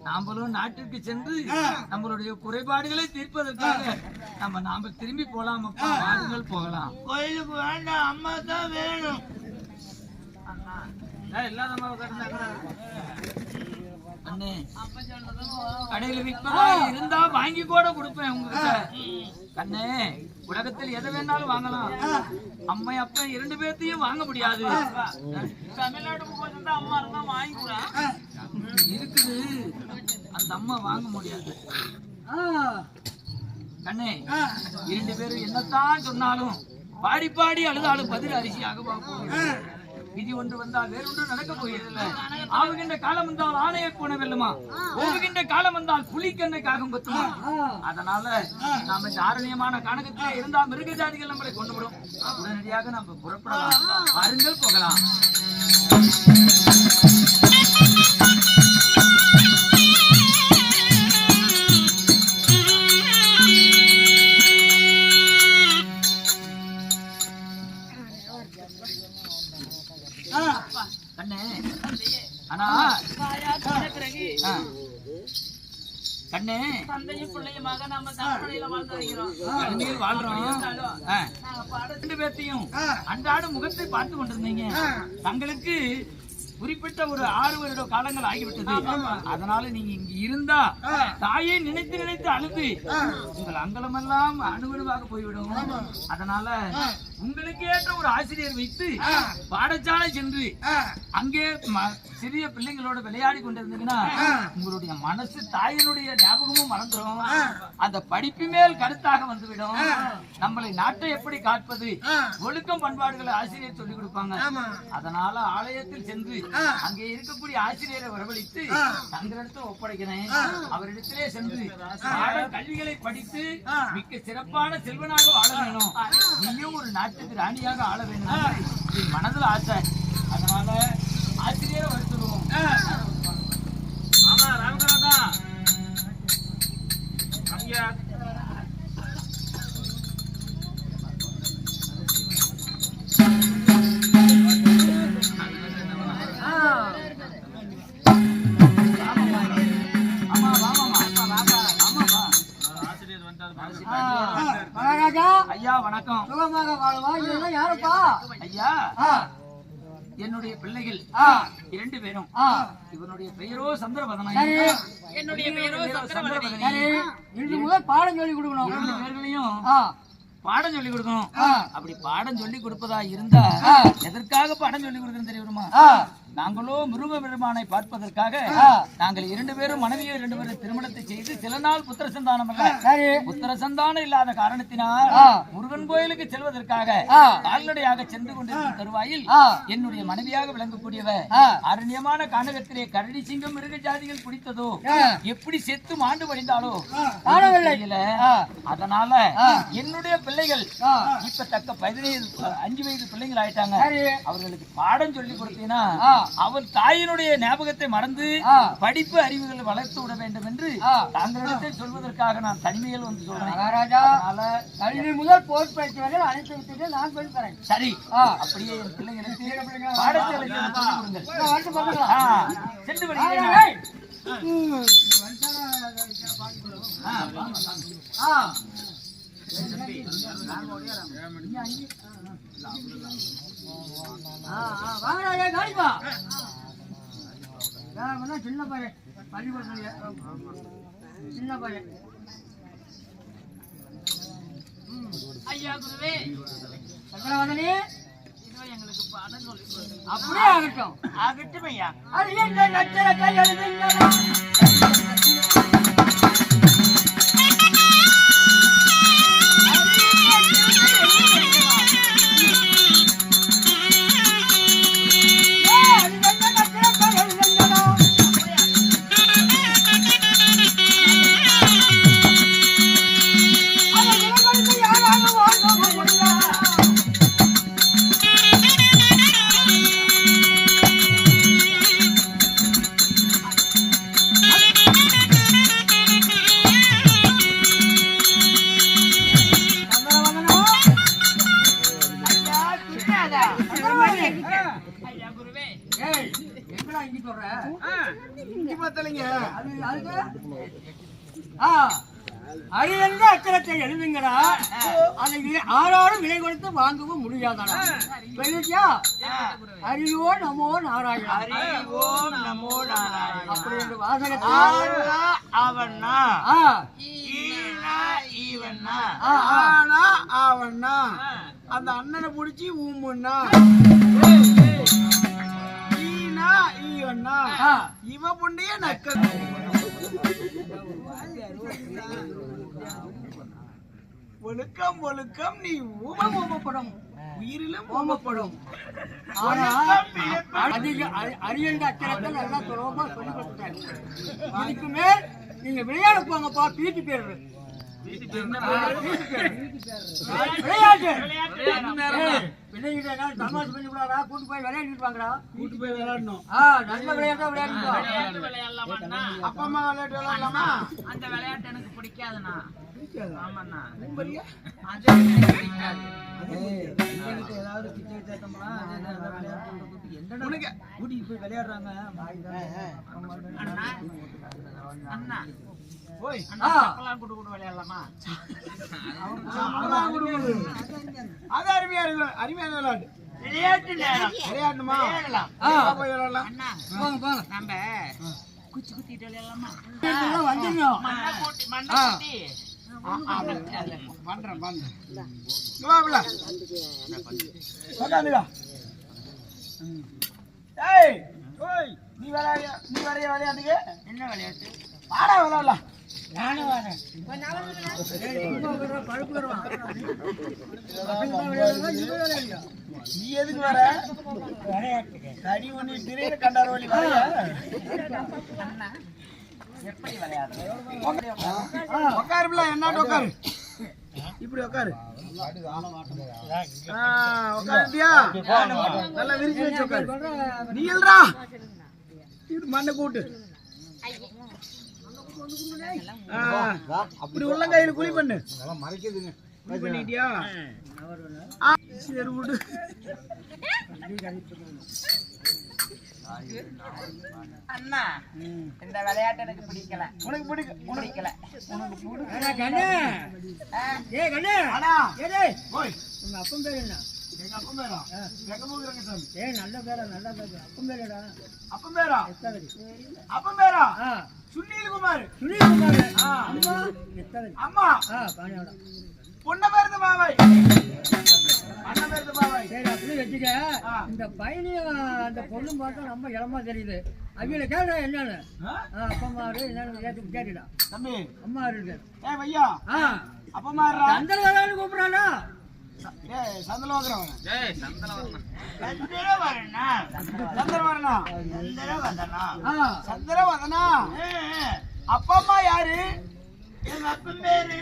நாமளும் நாட்டிற்கு சென்று நம்மளுடைய குறைபாடுகளை தீர்ப்பதற்காக நாம திரும்பி போலாம். அப்பா, வாருங்கள் போகலாம். கோயிலுக்கு வேண்டாம், அம்மா தான் வேணும். அண்ணே, கடையில விற்பதா இருந்தா வாங்கி கூட கொடுப்பேன் உங்ககிட்ட. கண்ணே, உலகத்தில் எதை வேணாலும் வாங்கலாம். அம்மா அப்பா 2 பேர்த்தையும் வாங்க முடியாது. தமிழ்நாட்டுக்கு போயிருந்தா அம்மா இருந்தா வாங்கிக்கூடாது இருக்குது. அந்த அம்மா வாங்க முடியாது. கண்ணே, 2 பேரும் என்னத்தான் சொன்னாலும் பாடி பாடி அழுதாலும் பதில் அரிசியாக பார்ப்போம். விதி ஒன்று வந்தால் வேறொன்று நடக்க போகிறதில்லை. ஆவுகின்ற காலம் வந்தால் ஆணையை போன வெல்லுமா, போகின்ற காலம் வந்தால் புலிக்கண்ணை காகம் கொத்துமா. அதனால நாம இந்த ஆரண்யமான கானகத்திலே இருந்தால் மிருக ஜாதிகள் நம்மளை கொண்டு விடும். உடனடியாக நம்ம புறப்படலாம். வாருங்கள் போகலாம். கண்ணே, ஆனா கண்ணே, தந்தையும் பிள்ளையுமாக நாம தரப்படையில வாழ்றோம். 2 பேர்த்தையும் அன்றாட முகத்தை பார்த்து கொண்டிருந்தீங்க. தங்களுக்கு குறிப்பிட்ட ஒரு 6 வருட காலங்கள் ஆகிவிட்டது. அதனால நீங்க இங்க இருந்தா தாயை நினைத்து நினைத்து அழுது உங்கள் அங்கலமெல்லாம் அணுவணுவாக போய்விடும். அதனால உங்களுக்கு ஏற்ற ஒரு ஆசிரியர் வைத்து பாடசாலை சென்று அங்கே சிறிய பிள்ளைங்களோட விளையாடி கொண்டிருந்தீங்கன்னா உங்களுடைய மனசு தாயினுடைய ஞாபகமும் மறந்துடும். அந்த படிப்பு மேல் கருத்தாக வந்துவிடும். நம்மளை நாட்டை எப்படி காப்பது, ஒழுக்கம் பண்பாடுகளை ஆசிரியர் சொல்லிக் கொடுப்பாங்க. அதனால ஆலயத்தில் சென்று அங்கே இருக்கக்கூடிய ஆசிரியரை வரவழைத்து தங்களிடத்தில் ஒப்படைக்கிறேன். அவரிடத்திலே சென்று கல்விகளை படித்து மிக்க சிறப்பான செல்வனாக வாழ வேணும். நீயும் ஒரு நாட்டுக்கு ராணியாக ஆள வேணும் மனதில் ஆசை. அதனால ஆசிரியரை வருத்துருவோம். ஆமா, ராமகராதா ஐயா வணக்கம். யாருப்பா ஐயா, என்னுடைய பிள்ளைகள் 2 பேரும். இவனுடைய பெயரோ சந்திரவதனன், என்னுடைய பெயரோ சந்திரவதனி. இன்று முதல் பாடம் சொல்லி கொடுக்கணும். 2 பேர்களையும் பாடம் சொல்லி கொடுக்கணும். அப்படி பாடம் சொல்லி கொடுப்பதா இருந்தா எதற்காக பாடம் சொல்லி கொடுக்கணும் தெரியுமா? நாங்களோ முருக பெருமானை பார்ப்பதற்காக நாங்கள் 2 பேரும் மனைவியை 2 பேரும் திருமணத்தை செய்து சில நாள் புத்திர சந்தானம் அல்ல, புத்திர சந்தானம் இல்லாத காரணத்தினால் முருகன் கோயிலுக்கு செல்வதற்காக கால்நடையாக சென்று கொண்டிருக்கும் தருவாயில் என்னுடைய மனைவியாக விளங்கக்கூடியவ அரண்யமான கானகத்திலே கரடி, சிங்கம், மிருக ஜாதிகள் பிடித்ததோ எப்படி செத்து மாண்டு வடிந்தாலோ தெரியல. அதனால என்னுடைய பிள்ளைகள் இப்ப தக்க 5 வயது பிள்ளைகள் ஆயிட்டாங்க. அவர்களுக்கு பாடம் சொல்லி கொடுத்தீங்கன்னா அவர் தாயினுடைய ஞாபகத்தை மறந்து படிப்பு அறிவுகளை வளர்த்து விட வேண்டும் என்று தாங்களிடத்தில் சொல்வதற்காக நான் தனிமையில் வந்து சொல்றேன். கல்வி முதல் போர் பயிற்சி வரை அனைத்து விட்டு நான் சொல்லி தரேன். சரி, அப்படியே என் பிள்ளைங்களுக்கு பாடசாலை சென்று வருகிறேன். வாங்கடா காணிப்பா. சின்ன பையன் பள்ளிக்கூடத்துல சின்ன பையன். ஐயா குருவே சக்கரவர்த்தி எங்களுக்கு பாடம் சொல்லி அப்படியே ஆகட்டும். ஆகட்டும் ஐயா. அது என்ன நட்சத்திரத்தை எழுதுங்களா? அரியந்த அச்சரத்தை எழுதுங்கடா. அதை ஆறாலும் விலை கொடுத்து வாங்கவும் முடியாதாடா. சொல்லிட்டியா? அரியோ நமோ நாராயணா. அறிவோ நமோ நாராயணா. அப்படி என்று வாசகத்தில் அவன்னா ஈனா ஈவன்னா ஆனா அவன்னா அந்த அண்ணனை புடிச்சு ஊமுன்னா ஈனா ஈவன்னா இவ புண்டைய நக்க ஒழுக்கம் ஒழுக்கம் நீ ஊமப்படும் உயிரிலும் ஓமப்படும். ஆனா அதிக அரியந்த அச்சரத்தை நல்லா சுலபமா சொல்லி கொடுத்தாங்க. இதுக்கு மேல் நீங்க விளையாட போங்கப்பா. பீட்டு பேரு விளையாட்டு தமாசு பண்ணி கூடாதா. கூட்டு போய் விளையாடிட்டு வாங்கடா. கூட்டு போய் விளையாடணும். நல்ல விளையாட்டா விளையாடணும். அப்பா அம்மா விளையாட்டு விளையாடலாமா? அந்த விளையாட்டு எனக்கு பிடிக்காதுண்ணா. ஆமாண்ணா. அது ஏதாவது கிச்சை சேர்த்தோம்னா கூட்டிட்டு போய் விளையாடுறாங்க. அண்ணா போய் கூட்டு கூட விளையாடலாமா? அது அருமையா அருமையான விளையாட்டு. விளையாட்டு விளையாடணுமா? போய் விளையாடலாம். அண்ணா நம்ம குச்சி குத்திட்டு விளையாடலாமா? வந்துடும். மண்ணை கூட்டி பண்றேன் நீ வரைய விளையாட்டுக்கு என்ன விளையாட்டு? வாடா விளையாடலாம். நானும் வரேன். நீ எதுக்கு வர? கடி ஒண்ணு திரையில கண்டார வழி வரைய எப்படி விளையாடுறது? உட்காருல என்ன உட்காரு. இப்படி உட்காரு. உட்காருட்டியா? நல்லா விரிச்சு வச்சு உட்காரு. நீ இல்லடா இது மண்ணை கூட்டு. அப்படி உள்ளங்கையில குழி பண்ணு. குழி பண்ணிட்டியா? சரி விடு. அண்ணா இந்த விளையாட்டு எனக்கு பிடிக்கல. உனக்கு பிடிக்கல. உங்க அப்பன் பேர் என்ன? எங்க அப்பன் பேரா? வெங்கமூக்குறங்க சாமி. நல்ல பேரா நல்ல பேரு. அப்பன் பேருடா? அப்பன் பேரா? அப்பன் பேரா? சுனில் குமார். அம்மா எத்தவரி? அம்மா பாணியோட பொண்ண பேருது மாவை. அண்ணா பேருது மாவை. சரி அப்படி வச்சுக்க. இந்த பையனையும் அந்த பொண்ணும் பார்த்தா ரொம்ப இளமா தெரியுது. அவங்கள கேட்டா என்னன்னு அப்பா அம்மா என்னன்னு கேட்டுடா. தம்பி அம்மா இருக்கு. வையா அப்பமா சந்திரவரன் கூப்பிடுறானா? சந்திர வாக்குறவன். சந்திரவதனா அப்பா அம்மா யாரு? எங்க அப்பன் பேரு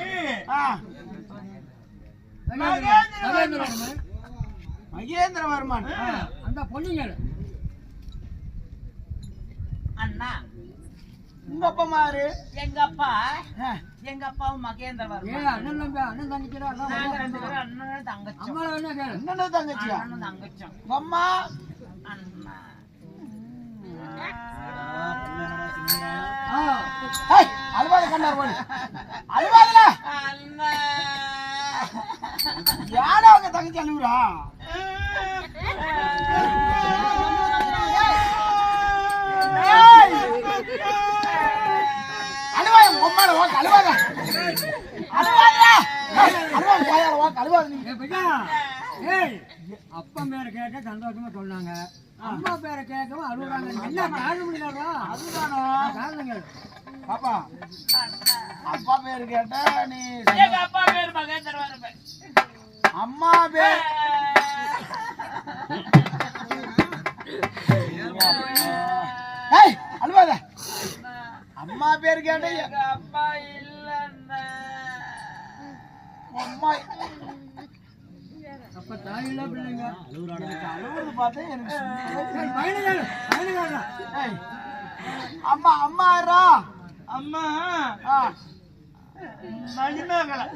மகேந்திரவர்மன். அந்த பொண்ணுங்க அண்ணா. உங்க அப்பா அம்மா யாரு? எங்க அப்பாவும் மகேந்திரவர்மன். அண்ணன் தம்பி அண்ணன் தங்கச்சிடா. நாங்க ரெண்டு பேரும் அண்ணனும் தங்கச்சும். அம்மா என்ன கேளு. அண்ணனும் தங்கச்சியா? அண்ணனும் தங்கச்சும். உங்க அம்மா அண்ணா அழுவாத கண்டார் போடு. அழுவாதுல அண்ணா யாரா அவங்க தங்கச்சி அழுவுறா? அழுவாத உம்மால வா அழுவாத அப்பா பேரை கேட்க சந்தோஷமா சொன்னாங்க, அம்மா பேரை கேட்கவும் அழுகுறாங்க. என்ன காரணம் இல்லடா? அதுதானா காரணங்கள்? பாப்பா அப்பா பேரு கேட்டா நீ எங்க அப்பா பேர் மகேந்திர வரம்பு. அம்மா பேர் ஏய் அழுவாத. அம்மா பேர் கேட்டா எங்க அப்பா இல்லன்னா அம்மா அப்ப தாயில்லா பிள்ளைங்க அழுவுறது பார்த்தா எனக்கு பயணிகள் ஏய் அம்மா அம்மாரா அம்மா மணிமேகலை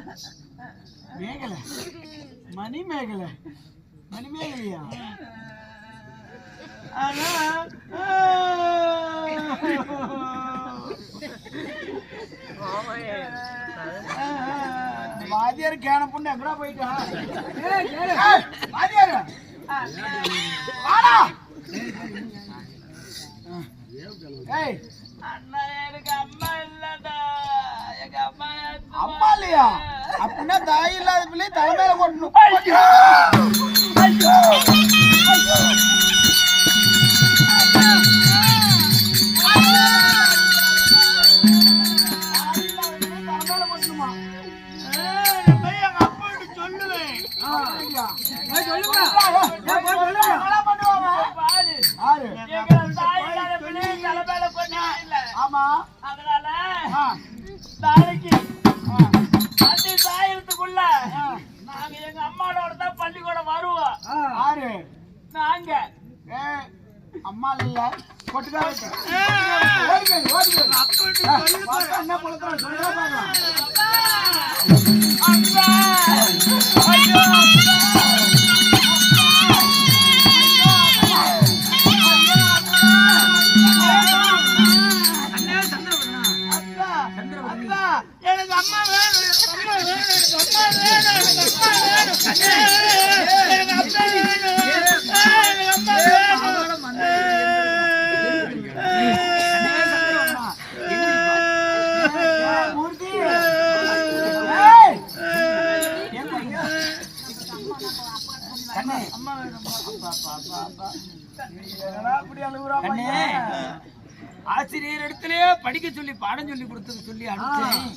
மேகலை மணிமேகலை மணிமேகலையா? ஆனா வாத்தியார் கேன பொண்ணு எங்கடா போயிட்டா? வாத்தியார் வாடா. ஏய் அண்ணா எனக்கு அம்மா இல்லடா. எங்க அம்மா அம்மா இல்லையா? அப்படின்னா தாய் இல்லாத பிள்ளை தலைமையில கொட்டணும். ஆமா அதனால நாளைக்கு அந்த சாயத்துக்குள்ள நாங்க எங்க அம்மாவோட தான் பள்ளிக்கூடம் வருவோம். ஆறு நாங்க அம்மா இல்ல கொட்டுக்கா என்ன பொழுது சொல்லுங்க எனக்கு அம்மா வேணும். ஆசிரியர் இடத்துலயே படிக்க சொல்லி பாடம் சொல்லி கொடுத்தது சொல்லி அனுப்பிச்சேன்.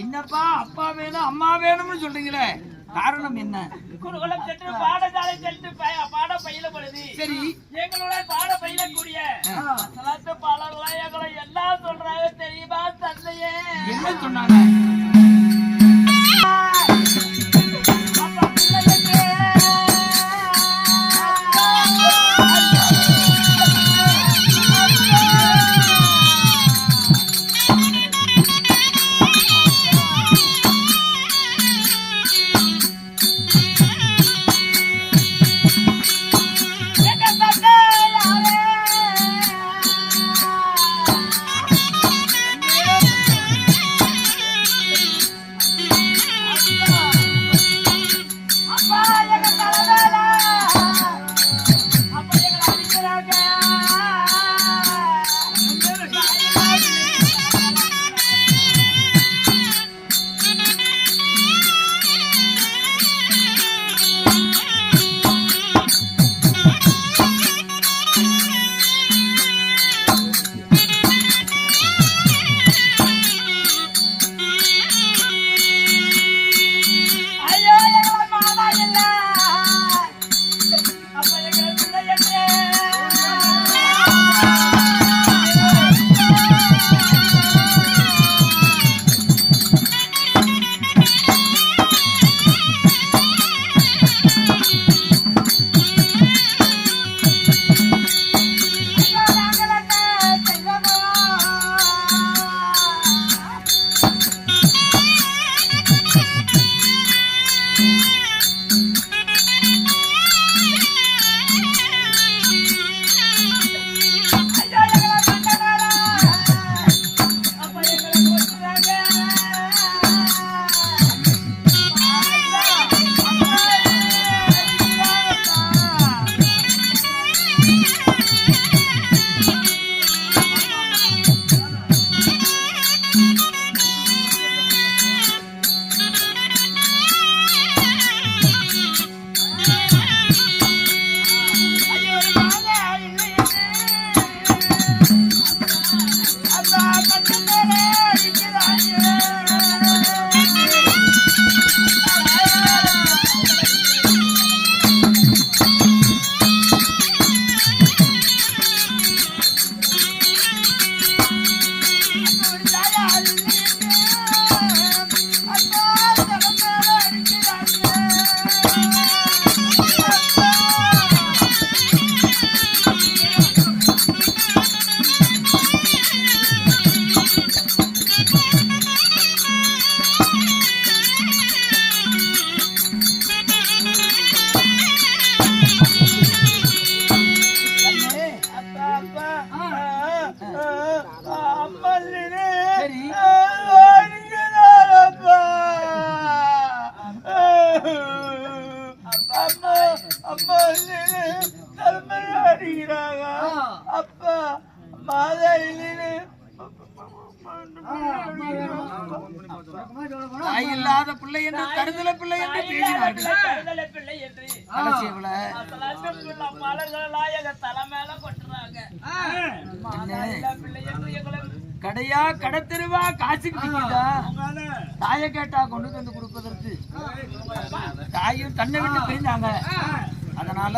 என்னப்பா அப்பா வேணும் அம்மா வேணும்னு சொல்றீங்களே, காரணம் என்ன? குருகுலம் சென்று பாடசாலை சென்று பாட பயில படுது. சரி, எங்களோட பாட பயிலக்கூடிய பாடலாம் எங்களை எல்லாம் சொல்றாங்க தெரியுமா தந்தையே? என்ன சொன்னாங்க? அடிக்கிறாங்க. அப்பா மாதாரின்னு தாய் இல்லாத பிள்ளை என்று தருதல பிள்ளை என்று பேசினார்கள். கடைசியில கடையா கடத்தெருவா காசுக்கு விற்கிதா? தாயை கேட்டா கொண்டு வந்து கொடுப்பதற்கு தாயும் தன்னை விட்டு பிரிந்தாங்க. அதனால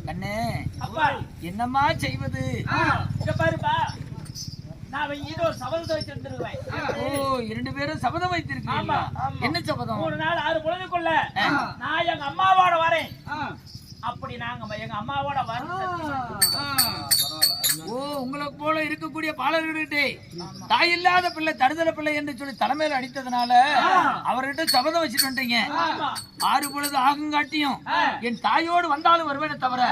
கண்ணே என்னம்மா செய்வது? பாருப்பா, நான் ஒரு சபதத்தை வச்சிருந்துருவேன். ஓ, 2 பேரும் சபதம் வைத்திருக்கீங்களா? என்ன சபதம்? 3 நாள் 6 பொழுதுக்குள்ள நான் எங்க அம்மாவோட வரேன். அப்படி நாங்க எங்க அம்மாவோட ஓ, உங்களை போல இருக்கக்கூடிய பாலர்கிட்ட தாய் இல்லாத பிள்ளை தருதல பிள்ளை என்று சொல்லி தலைமையில அடித்ததுனால அவர்கிட்ட சபதம் வச்சுட்டு வந்துட்டீங்க. 6 பொழுது ஆகுங்காட்டியும் என் தாயோடு வந்தாலும் வருவேனே தவிர,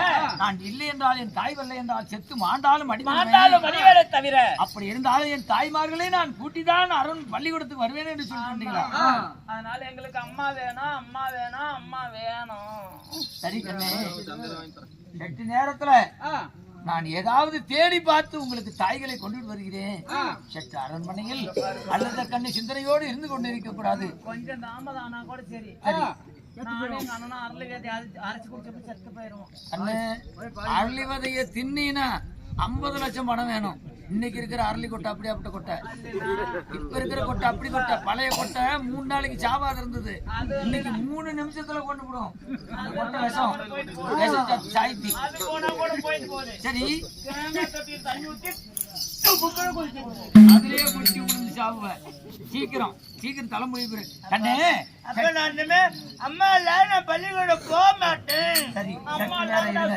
நான் இல்லை என்றால் என் தாய் வரலை என்றால் செத்து மாண்டாலும் அடிமாண்டாலும் தவிர, அப்படி இருந்தாலும் என் தாய்மார்களே நான் கூட்டிதான் அருண் பள்ளிக்கூடத்துக்கு வருவேன் என்று சொல்லிட்டீங்களா? அதனால எங்களுக்கு அம்மா வேணும், அம்மா வேணும், அம்மா வேணும். சரி கண்ணே, சற்று நேரத்துல நான் ஏதாவது தேடி பார்த்து உங்களுக்கு தாய்களை கொண்டு வருகிறேன். சற்று அரண்மனையில் அல்லது கண்ணு சிந்தனையோடு இருந்து கொண்டிருக்க கூடாது. கொஞ்சம் தாமதானா கூட சரி. அரைச்சு குடிச்சப்ப செத்து போயிருவோம். கண்ணு, அரளிவதைய தின்னா 50 லட்சம் பணம் வேணும். இன்னைக்கு இருக்கிற அரளி கொட்டை அப்படி அப்படி கொட்டை, இப்ப இருக்கிற கொட்டை அப்படி கொட்டை. பழைய கொட்டை 3 நாளைக்கு சாவாத இருந்தது, இன்னைக்கு 3 நிமிஷத்துல கொண்டு போடும். கொட்டை விஷம் சாய்த்தி. சரி, அதுலயே குடிச்சு விழுந்து சாவுவேன். சீக்கிரம் சீக்கிரம் தலைமுறை கண்ணே. அம்மா இல்ல, நான் பள்ளிக்கூடம் போக மாட்டேன். சரி,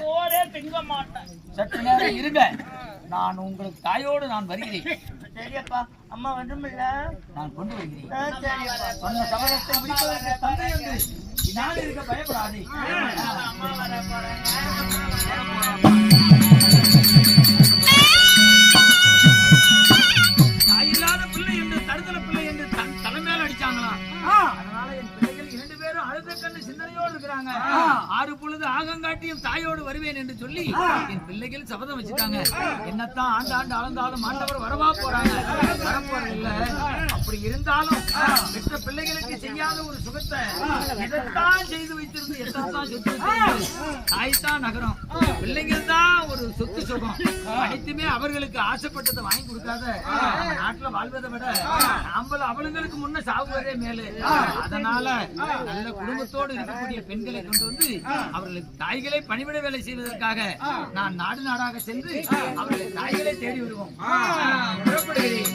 சோறே திங்க மாட்டேன். சற்று நேரம் இருங்க, நான் உங்களுக்கு தாயோடு நான் வருகிறேன். சரியப்பா, அம்மா வந்துமில்ல, நான் கொண்டு வருகிறேன். சரியப்பா. சொன்ன சபதத்தை முடிப்பதற்கு தந்தை என்று நான் இருக்க பயப்படாதே. அம்மா வர போறேன். தாயில்லாத பிள்ளை என்று தருதல பிள்ளை என்று தலைமையில அடிச்சாங்களாம். அதனால என் பிள்ளைகள் 2 பேரும் அழுத கண்ணு சிந்தனையோடு இருக்கிறாங்க. 6 பொழுது ஆகங்காட்டியும் தாயோடு வருவேன் என்று சொல்லி என் பிள்ளைகள் சபதம் வச்சுட்டாங்க. என்னத்தான் ஆண்டு அளந்தாலும் ஆண்டவர் வரவா போறாங்க, வரப்போறது இல்ல. அப்படி இருந்தாலும் பெற்ற பிள்ளைகளுக்கு செய்யாத ஒரு சுகத்தை எதைத்தான் செய்து வைத்திருந்து எத்தான் சொத்து தாய்தான் நகரம், பிள்ளைகள் தான் ஒரு சொத்து சுகம். அனைத்துமே அவர்களுக்கு ஆசைப்பட்டதை வாங்கி கொடுக்காத நாட்டுல வாழ்வதை விட அவளுங்களுக்கு முன்ன சாகுவதே மேலு. அதனால நல்ல குடும்பத்தோடு இருக்கக்கூடிய பெண்களை கொண்டு வந்து அவர்களுக்கு தாய்களை பணிவிட வேலை செய்வதற்காக நான் நாடு நாடாக சென்று அவர்களை தாய்களை தேடி விடுவோம். புறப்படுகிறேன்.